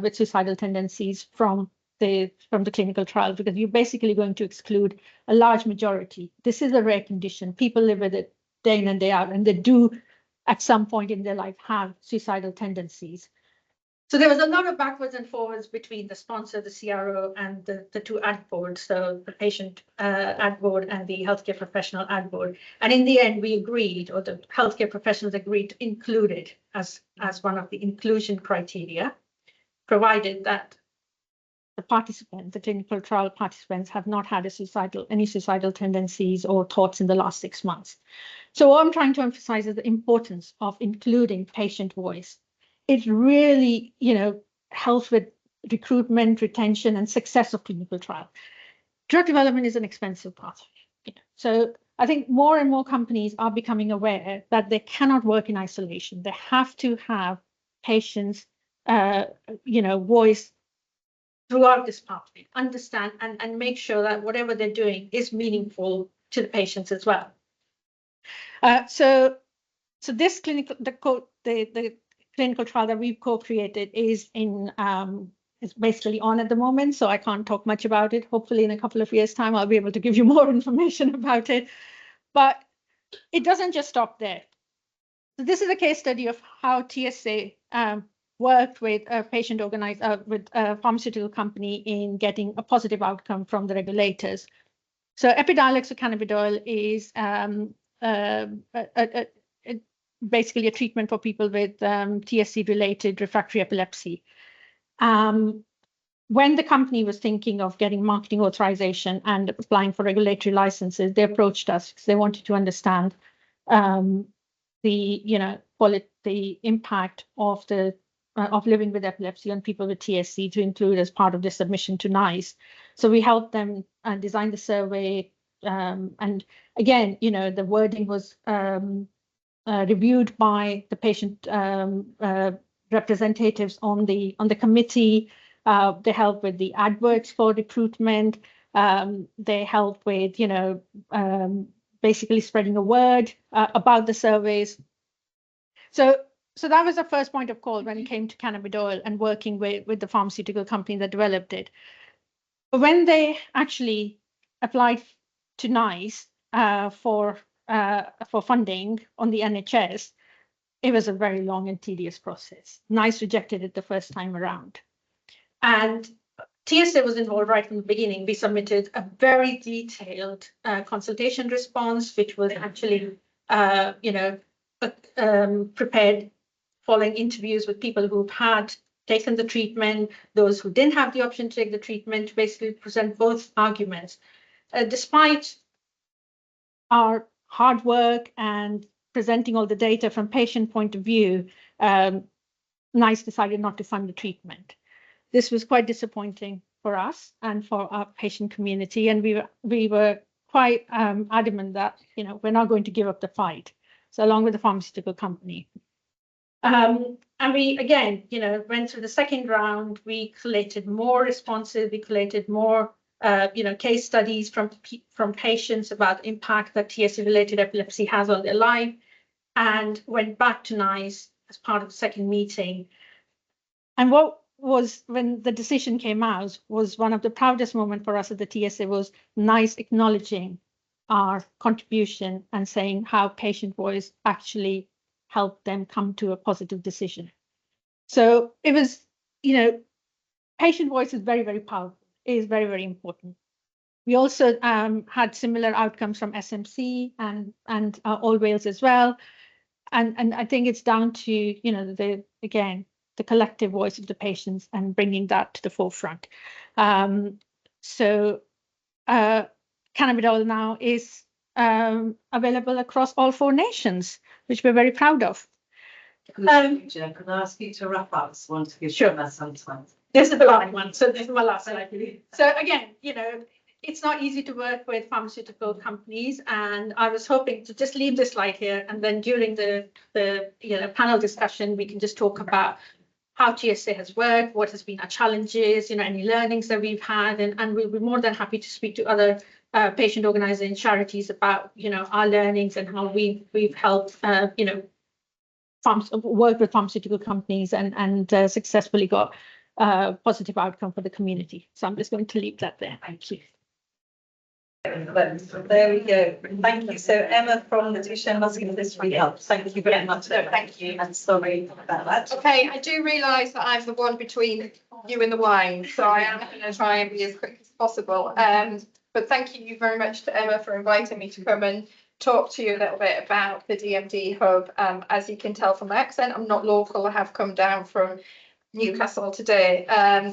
with suicidal tendencies from the clinical trial, because you're basically going to exclude a large majority. This is a rare condition. People live with it day in and day out, and they do at some point in their life have suicidal tendencies. So there was a lot of backwards and forwards between the sponsor, the CRO, and the 2 ad boards, so the patient ad board and the healthcare professional ad board. And in the end, we agreed, or the healthcare professionals agreed, to include it as one of the inclusion criteria, provided that the clinical trial participants have not had any suicidal tendencies or thoughts in the last 6 months. So what I'm trying to emphasize is the importance of including patient voice. It really, helps with recruitment, retention, and success of clinical trial. Drug development is an expensive pathway. So I think more and more companies are becoming aware that they cannot work in isolation. They have to have patients voice throughout this pathway, understand and make sure that whatever they're doing is meaningful to the patients as well. So this the clinical trial that we've co-created is basically on at the moment, so I can't talk much about it. Hopefully in a couple of years' time, I'll be able to give you more information about it. But it doesn't just stop there. So this is a case study of how TSA worked with a with a pharmaceutical company in getting a positive outcome from the regulators. So Epidiolex or cannabidiol is basically a treatment for people with TSC-related refractory epilepsy. When the company was thinking of getting marketing authorization and applying for regulatory licenses, they approached us because they wanted to understand the impact of living with epilepsy on people with TSC to include as part of the submission to NICE. So we helped them design the survey, and again, the wording was reviewed by the patient representatives on the committee. They help with the adverts for recruitment. They help with basically spreading a word about the surveys. So that was the first point of call when it came to cannabidiol and working with the pharmaceutical company that developed it. But when they actually applied to NICE for funding on the NHS, it was a very long and tedious process. NICE rejected it the first time around. And TSA was involved right from the beginning. We submitted a very detailed consultation response, which was actually, prepared following interviews with people who've had taken the treatment, those who didn't have the option to take the treatment, to basically present both arguments. Despite our hard work and presenting all the data from patient point of view, NICE decided not to fund the treatment. This was quite disappointing for us and for our patient community, and we were quite adamant that we're not going to give up the fight. So along with the pharmaceutical company, and we again went through the second round. We collated more responses. We collated more case studies from patients about the impact that TSC-related epilepsy has on their life, and went back to NICE as part of the second meeting. And what was, when the decision came out, was one of the proudest moments for us at the TSA was NICE acknowledging our contribution and saying how patient voice actually helped them come to a positive decision. So it was, patient voice is very, very powerful. It is very, very important. We also had similar outcomes from SMC and All Wales as well. And I think it's down to, the collective voice of the patients and bringing that to the forefront. Cannabidiol now is available across all 4 nations, which we're very proud of. Can I ask you to wrap up? I want to give Sure. some time. This is the last one, so this is my last slide. So again, it's not easy to work with pharmaceutical companies, and I was hoping to just leave this slide here, and then during the panel discussion, we can just talk about how TSA has worked, what has been our challenges, any learnings that we've had, and we'll be more than happy to speak to other patient organizations, charities about our learnings and how we've helped work with pharmaceutical companies and successfully got positive outcome for the community. So I'm just going to leave that there. Thank you. There we go. Thank you. So Emma from the Duchenne Muscular Dystrophy helps. Thank you very much. No, thank you. And sorry about that. Okay, I do realise that I'm the one between you and the wine, so I am going to try and be as quick as possible. But thank you very much to Emma for inviting me to come and talk to you a little bit about the DMD Hub. As you can tell from my accent, I'm not local. I have come down from Newcastle today.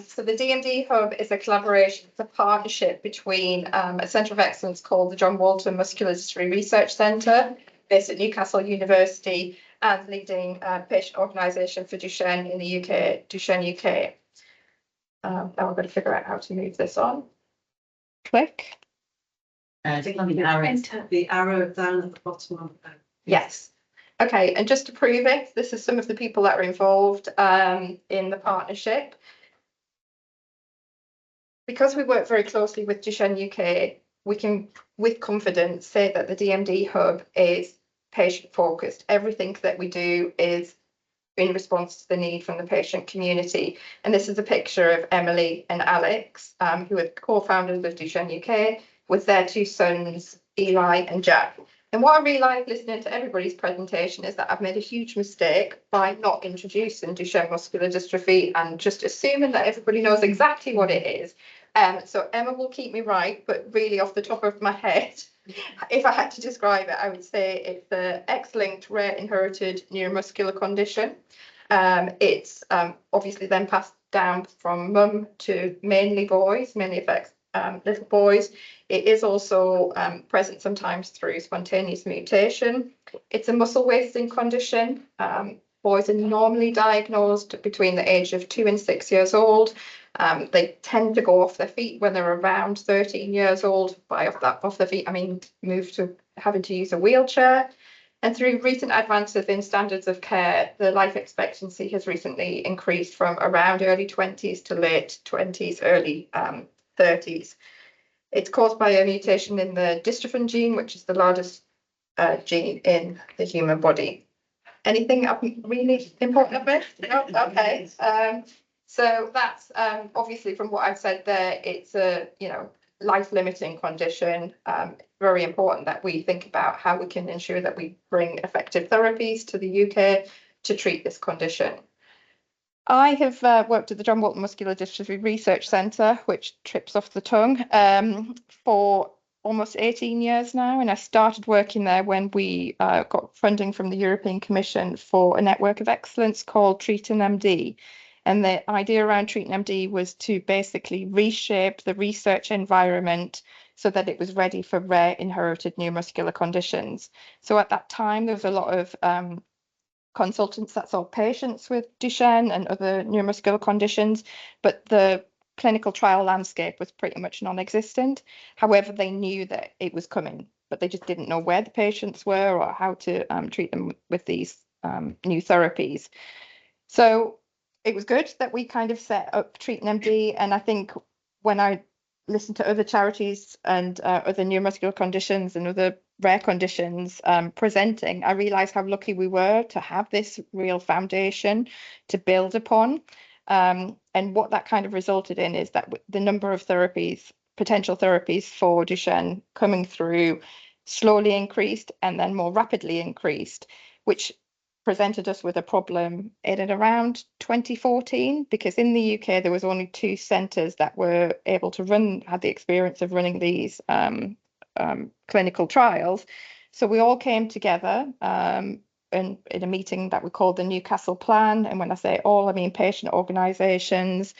So the DMD Hub is a collaboration, it's a partnership between a centre of excellence called the John Walton Muscular Dystrophy Research Centre based at Newcastle University and leading patient organisation for Duchenne in the UK, Duchenne UK. Now we're going to figure out how to move this on. Quick. The arrow down at the bottom of Yes. Okay, and just to prove it, this is some of the people that are involved in the partnership. Because we work very closely with Duchenne UK, we can, with confidence, say that the DMD hub is patient focused. Everything that we do is in response to the need from the patient community. And this is a picture of Emily and Alex, who are co-founders of Duchenne UK, with their two sons, Eli and Jack. And what I realised listening to everybody's presentation is that I've made a huge mistake by not introducing Duchenne muscular dystrophy and just assuming that everybody knows exactly what it is. So Emma will keep me right, but really off the top of my head, if I had to describe it, I would say it's an X-linked rare inherited neuromuscular condition. It's obviously then passed down from mum to mainly boys, mainly affects little boys. It is also present sometimes through spontaneous mutation. It's a muscle wasting condition. Boys are normally diagnosed between the age of 2 and 6 years old. They tend to go off their feet when they're around 13 years old. By off their feet, I mean move to having to use a wheelchair. And through recent advances in standards of care, the life expectancy has recently increased from around early 20s to late 20s, early 30s. It's caused by a mutation in the dystrophin gene, which is the largest gene in the human body. Anything really important of it? No? Okay. So that's obviously from what I've said there, it's a life-limiting condition. Very important that we think about how we can ensure that we bring effective therapies to the UK to treat this condition. I have worked at the John Walton Muscular Dystrophy Research Centre, which trips off the tongue, for almost 18 years now, and I started working there when we got funding from the European Commission for a network of excellence called Treat an MD. And the idea around Treat an MD was to basically reshape the research environment so that it was ready for rare inherited neuromuscular conditions. So at that time, there was a lot of consultants that saw patients with Duchenne and other neuromuscular conditions, but the clinical trial landscape was pretty much non-existent. However, they knew that it was coming, but they just didn't know where the patients were or how to treat them with these new therapies. So it was good that we kind of set up Treat an MD, and I think when I listened to other charities and other neuromuscular conditions and other rare conditions presenting, I realized how lucky we were to have this real foundation to build upon. And what that kind of resulted in is that the number of therapies, potential therapies for Duchenne coming through slowly increased and then more rapidly increased, which presented us with a problem in and around 2014, because in the UK there was only 2 centres that were able to had the experience of running these clinical trials. So we all came together in a meeting that we called the Newcastle Plan. And when I say all, I mean patient organisations,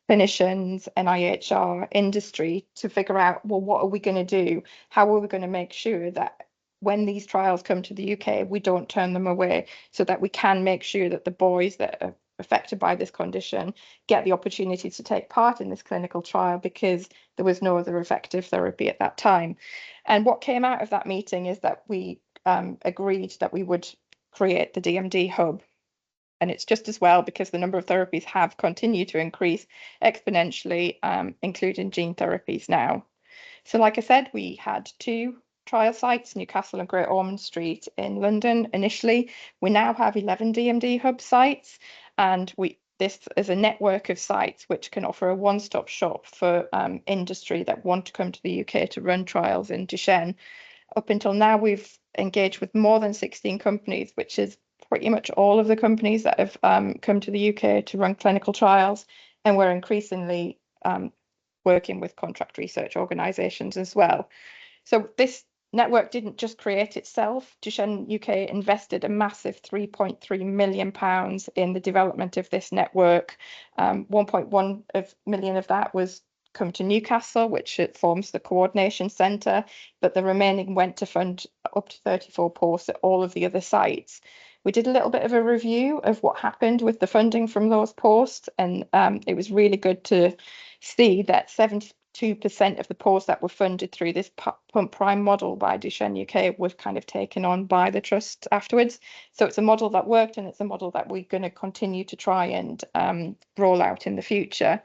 clinicians, NIHR, industry, to figure out, well, what are we going to do? How are we going to make sure that when these trials come to the UK, we don't turn them away, so that we can make sure that the boys that are affected by this condition get the opportunity to take part in this clinical trial, because there was no other effective therapy at that time. And what came out of that meeting is that we agreed that we would create the DMD hub. And it's just as well, because the number of therapies have continued to increase exponentially, including gene therapies now. So like I said, we had 2 trial sites, Newcastle and Great Ormond Street in London initially. We now have 11 DMD hub sites, and this is a network of sites which can offer a one-stop shop for industry that want to come to the UK to run trials in Duchenne. Up until now, we've engaged with more than 16 companies, which is pretty much all of the companies that have come to the UK to run clinical trials, and we're increasingly working with contract research organisations as well. So this network didn't just create itself. Duchenne UK invested a massive £3.3 million in the development of this network. 1.1 million of that was come to Newcastle, which it forms the coordination centre, but the remaining went to fund up to 34 posts at all of the other sites. We did a little bit of a review of what happened with the funding from those posts, and it was really good to see that 2% of the posts that were funded through this Pump Prime model by Duchenne UK were kind of taken on by the trust afterwards. So it's a model that worked, and it's a model that we're going to continue to try and roll out in the future.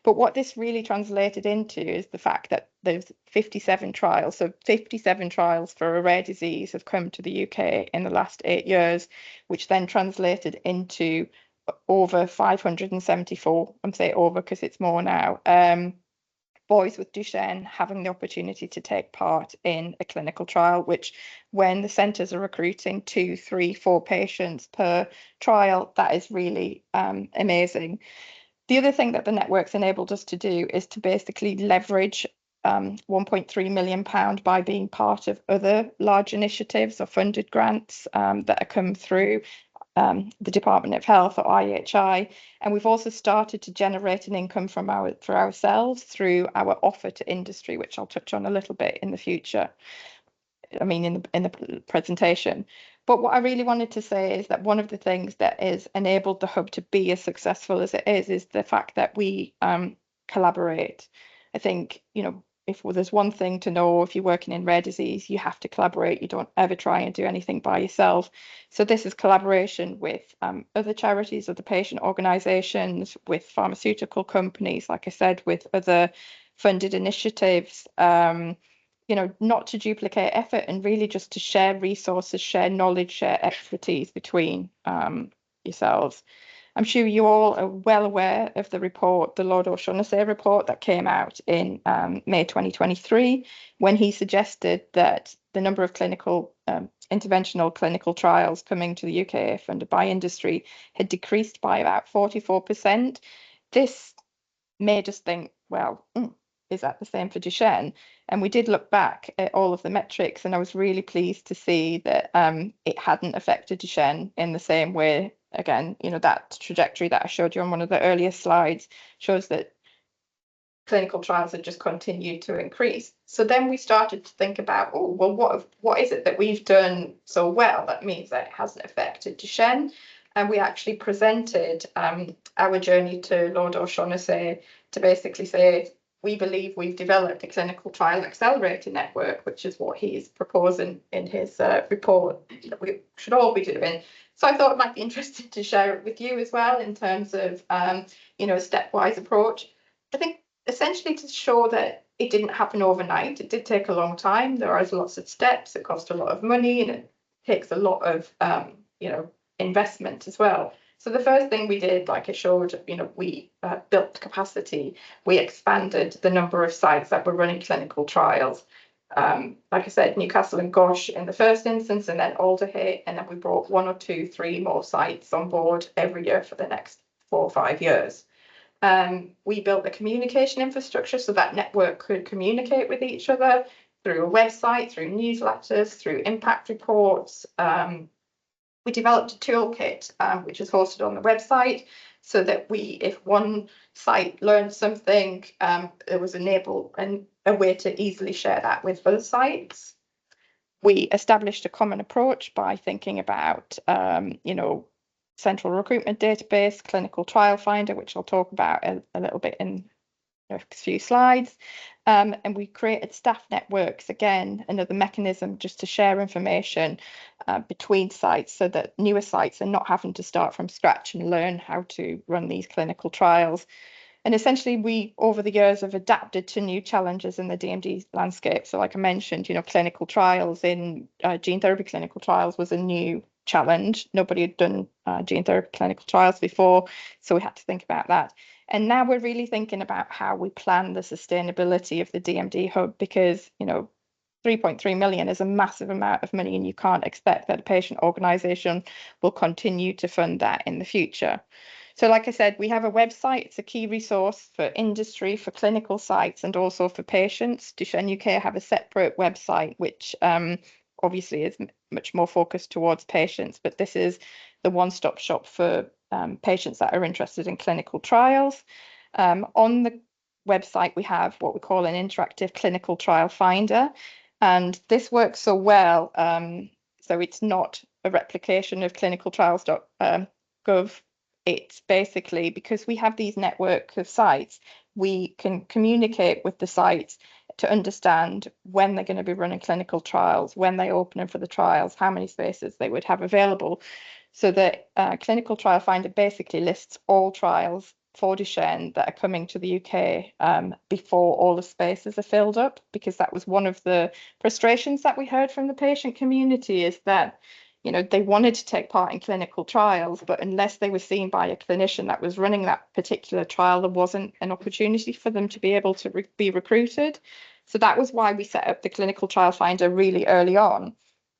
But what this really translated into is the fact that there's 57 trials. So 57 trials for a rare disease have come to the UK in the last 8 years, which then translated into over 574, I'm saying over because it's more now, boys with Duchenne having the opportunity to take part in a clinical trial, which when the centres are recruiting 2, 3, 4 patients per trial, that is really amazing. The other thing that the network's enabled us to do is to basically leverage £1.3 million by being part of other large initiatives or funded grants that have come through the Department of Health or IHI, and we've also started to generate an income for ourselves through our offer to industry, which I'll touch on a little bit in the future. I mean, in the presentation. But what I really wanted to say is that one of the things that has enabled the hub to be as successful as it is the fact that we collaborate. I think, you know, if there's one thing to know, if you're working in rare disease, you have to collaborate. You don't ever try and do anything by yourself. So this is collaboration with other charities, other patient organisations, with pharmaceutical companies, like I said, with other funded initiatives, you know, not to duplicate effort and really just to share resources, share knowledge, share expertise between yourselves. I'm sure you all are well aware of the report, the Lord O'Shaughnessy report that came out in May 2023, when he suggested that the number of clinical interventional clinical trials coming to the UK funded by industry had decreased by about 44%. This made us think, well, is that the same for Duchenne? And we did look back at all of the metrics, and I was really pleased to see that it hadn't affected Duchenne in the same way. Again, you know, that trajectory that I showed you on one of the earlier slides shows that clinical trials had just continued to increase. So then we started to think about, oh, well, what is it that we've done so well that means that it hasn't affected Duchenne? And we actually presented our journey to Lord O'Shaughnessy to basically say, we believe we've developed a clinical trial accelerator network, which is what he's proposing in his report that we should all be doing. So I thought it might be interesting to share it with you as well in terms of, you know, a stepwise approach. I think essentially to show that it didn't happen overnight. It did take a long time. There are lots of steps. It cost a lot of money, and it takes a lot of, you know, investment as well. So the first thing we did, like I showed, you know, we built capacity. We expanded the number of sites that were running clinical trials. Like I said, Newcastle and Gosh in the first instance, and then Alderhay, and then we brought 1 or 2, 3 more sites on board every year for the next 4 or 5 years. We built a communication infrastructure so that network could communicate with each other through a website, through newsletters, through impact reports. We developed a toolkit, which is hosted on the website, so that if one site learned something, it was a way to easily share that with other sites. We established a common approach by thinking about, you know, central recruitment database, clinical trial finder, which I'll talk about a little bit in a few slides. And we created staff networks, again, another mechanism just to share information between sites so that newer sites are not having to start from scratch and learn how to run these clinical trials. And essentially, we, over the years, have adapted to new challenges in the DMD landscape. So like I mentioned, you know, clinical trials in gene therapy clinical trials was a new challenge. Nobody had done gene therapy clinical trials before, so we had to think about that. And now we're really thinking about how we plan the sustainability of the DMD hub, because, you know, 3.3 million is a massive amount of money, and you can't expect that a patient organisation will continue to fund that in the future. So like I said, we have a website. It's a key resource for industry, for clinical sites, and also for patients. Duchenne UK have a separate website, which obviously is much more focused towards patients, but this is the one-stop shop for patients that are interested in clinical trials. On the website, we have what we call an interactive clinical trial finder, and this works so well. So it's not a replication of clinicaltrials.gov it's basically because we have these network of sites, we can communicate with the sites to understand when they're going to be running clinical trials, when they open them for the trials, how many spaces they would have available. So the clinical trial finder basically lists all trials for Duchenne that are coming to the UK before all the spaces are filled up, because that was one of the frustrations that we heard from the patient community, is that they wanted to take part in clinical trials, but unless they were seen by a clinician that was running that particular trial, there wasn't an opportunity for them to be able to be recruited. So that was why we set up the clinical trial finder really early on.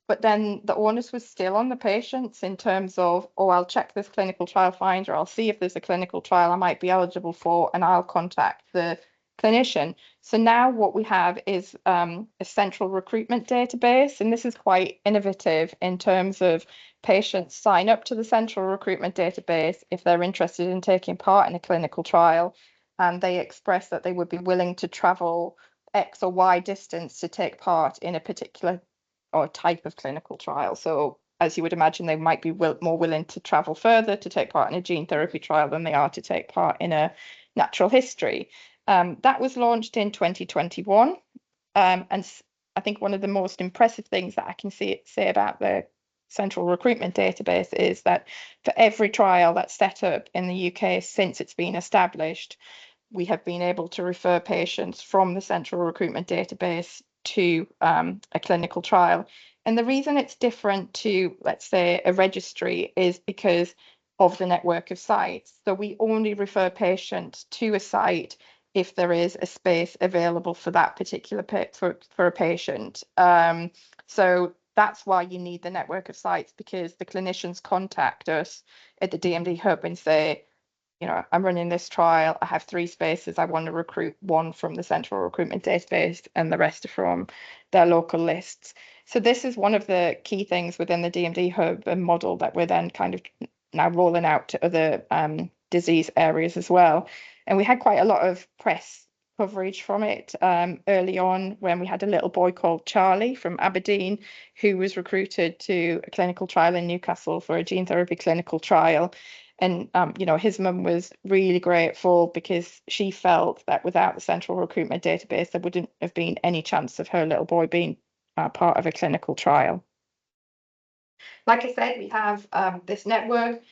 But then the onus was still on the patients in terms of, oh, I'll check this clinical trial finder, I'll see if there's a clinical trial I might be eligible for, and I'll contact the clinician. So now what we have is a central recruitment database, and this is quite innovative in terms of patients sign up to the central recruitment database if they're interested in taking part in a clinical trial, and they express that they would be willing to travel X or Y distance to take part in a particular or type of clinical trial. So as you would imagine, they might be more willing to travel further to take part in a gene therapy trial than they are to take part in a natural history. That was launched in 2021. And I think one of the most impressive things that I can say about the central recruitment database is that for every trial that's set up in the UK since it's been established, we have been able to refer patients from the central recruitment database to a clinical trial. And the reason it's different to, let's say, a registry is because of the network of sites. So we only refer patients to a site if there is a space available for that particular for a patient. So that's why you need the network of sites, because the clinicians contact us at the DMD hub and say, I'm running this trial, I have 3 spaces, I want to recruit 1 from the central recruitment database and the rest are from their local lists. So this is one of the key things within the DMD hub and model that we're then kind of now rolling out to other disease areas as well. And we had quite a lot of press coverage from it early on, when we had a little boy called Charlie from Aberdeen who was recruited to a clinical trial in Newcastle for a gene therapy clinical trial. And his mum was really grateful, because she felt that without the central recruitment database, there wouldn't have been any chance of her little boy being part of a clinical trial. Like I said, we have this network.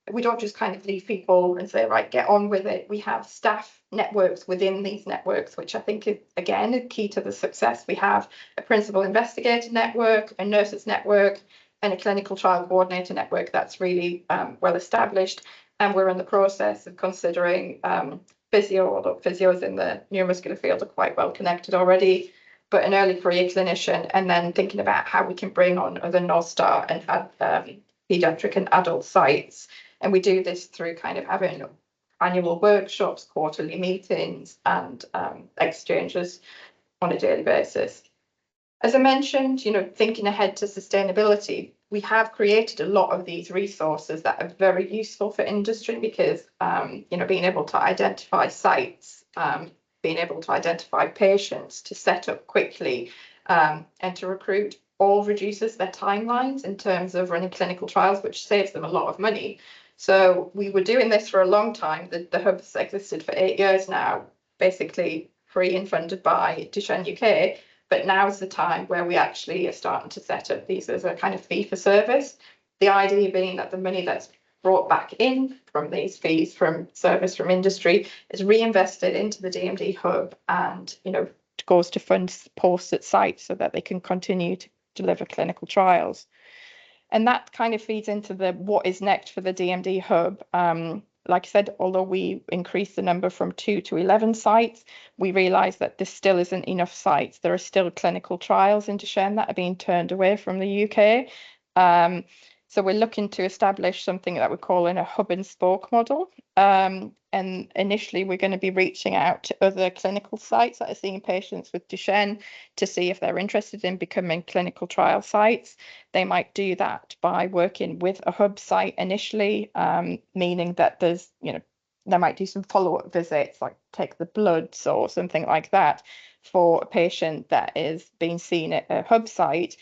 We don't just kind of leave people and say, right, get on with it. We have staff networks within these networks, which I think is, again, a key to the success. We have a principal investigator network, a nurses network, and a clinical trial coordinator network that's really well established. And we're in the process of considering physio, although physios in the neuromuscular field are quite well connected already, but an early career clinician, and then thinking about how we can bring on other North Star and pediatric and adult sites. And we do this through kind of having annual workshops, quarterly meetings, and exchanges on a daily basis. As I mentioned, thinking ahead to sustainability, we have created a lot of these resources that are very useful for industry, because, being able to identify sites, being able to identify patients to set up quickly and to recruit all reduces their timelines in terms of running clinical trials, which saves them a lot of money. So we were doing this for a long time. The hub's existed for 8 years now, basically free and funded by Duchenne UK. But now is the time where we actually are starting to set up these as a kind of fee for service. The idea being that the money that's brought back in from these fees from service from industry is reinvested into the DMD hub, and goes to fund posts at sites so that they can continue to deliver clinical trials. And that kind of feeds into the what is next for the DMD hub. Like I said, although we increased the number from 2 to 11 sites, we realise that there still isn't enough sites. There are still clinical trials in Duchenne that are being turned away from the UK. So we're looking to establish something that we're calling a hub and spoke model. And initially, we're going to be reaching out to other clinical sites that are seeing patients with Duchenne to see if they're interested in becoming clinical trial sites. They might do that by working with a hub site initially, meaning that there's, they might do some follow-up visits, like take the bloods or something like that, for a patient that is being seen at a hub site,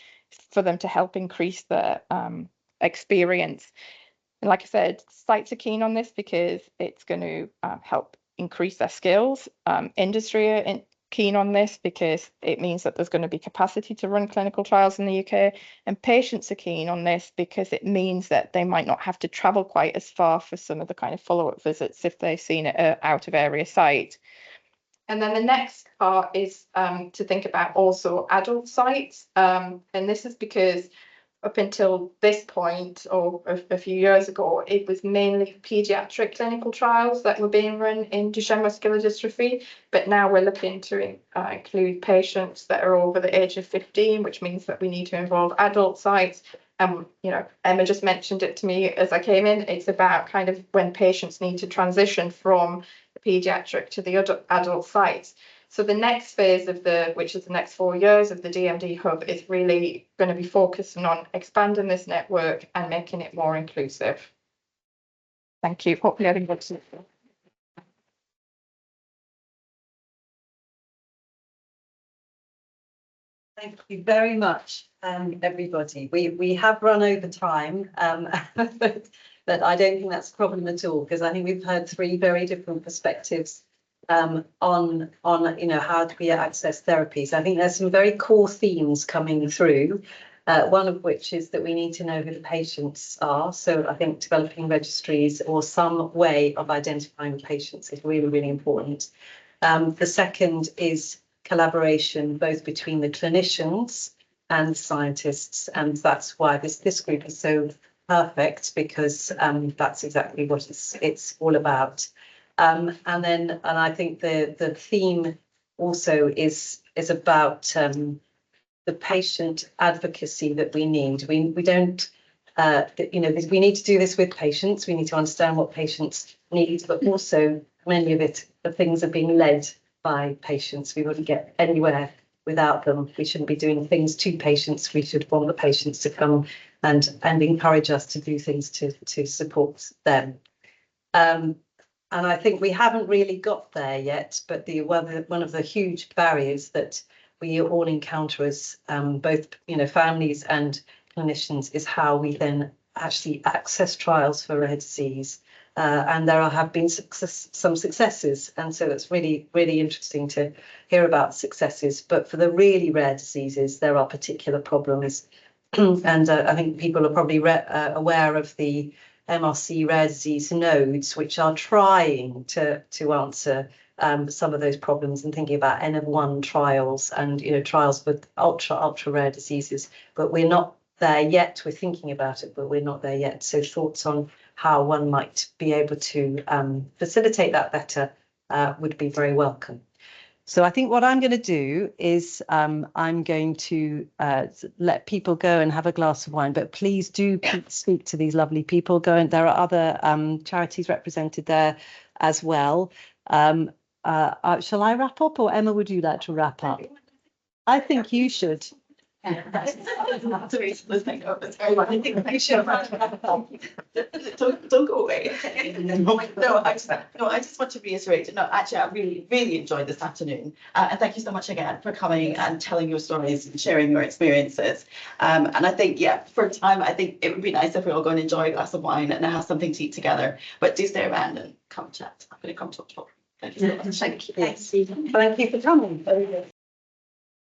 for them to help increase the experience. And like I said, sites are keen on this because it's going to help increase their skills. Industry are keen on this because it means that there's going to be capacity to run clinical trials in the UK. And patients are keen on this because it means that they might not have to travel quite as far for some of the kind of follow-up visits if they've seen it out of area site. And then the next part is to think about also adult sites. And this is because up until this point, or a few years ago, it was mainly paediatric clinical trials that were being run in Duchenne muscular dystrophy. But now we're looking to include patients that are over the age of 15, which means that we need to involve adult sites. You know, Emma just mentioned it to me as I came in. It's about kind of when patients need to transition from the paediatric to the adult sites. So the next phase of which is the next 4 years of the DMD hub, is really going to be focusing on expanding this network and making it more inclusive. Thank you. Hopefully I didn't go too far. Thank you very much, everybody. We have run over time, but I don't think that's a problem at all, because I think we've heard 3 very different perspectives on you know, how do we access therapies. I think there's some very core themes coming through. One of which is that we need to know who the patients are. So I think developing registries or some way of identifying the patients is really, really important. The second is collaboration both between the clinicians and scientists, and that's why this group is so perfect, because that's exactly what it's all about. And I think the theme also is about the patient advocacy that we need. We don't you know, we need to do this with patients. We need to understand what patients need, but also many of the things are being led by patients. We wouldn't get anywhere without them. We shouldn't be doing things to patients. We should want the patients to come and encourage us to do things to support them. And I think we haven't really got there yet, but one of the huge barriers that we all encounter as both, you know, families and clinicians is how we then actually access trials for rare disease. And there have been some successes, and so it's really, really interesting to hear about successes. But for the really rare diseases, there are particular problems. And I think people are probably aware of the MRC rare disease nodes, which are trying to answer some of those problems and thinking about N of 1 trials and, you know, trials with ultra rare diseases. But we're not there yet. We're thinking about it, but we're not there yet. So thoughts on how one might be able to facilitate that better would be very welcome. So I think what I'm going to do is I'm going to let people go and have a glass of wine, but please do speak to these lovely people. There are other charities represented there as well. Shall I wrap up, or Emma, would you like to wrap up? I think you should. Don't go away. I just want to reiterate. No, actually, I really enjoyed this afternoon, and thank you so much again for coming and telling your stories and sharing your experiences. And I think, yeah, for a time, I think it would be nice if we all go and enjoy a glass of wine and have something to eat together. But do stay around and come chat. I'm going to come talk. Thank you so much. Thank you. Thank you for coming.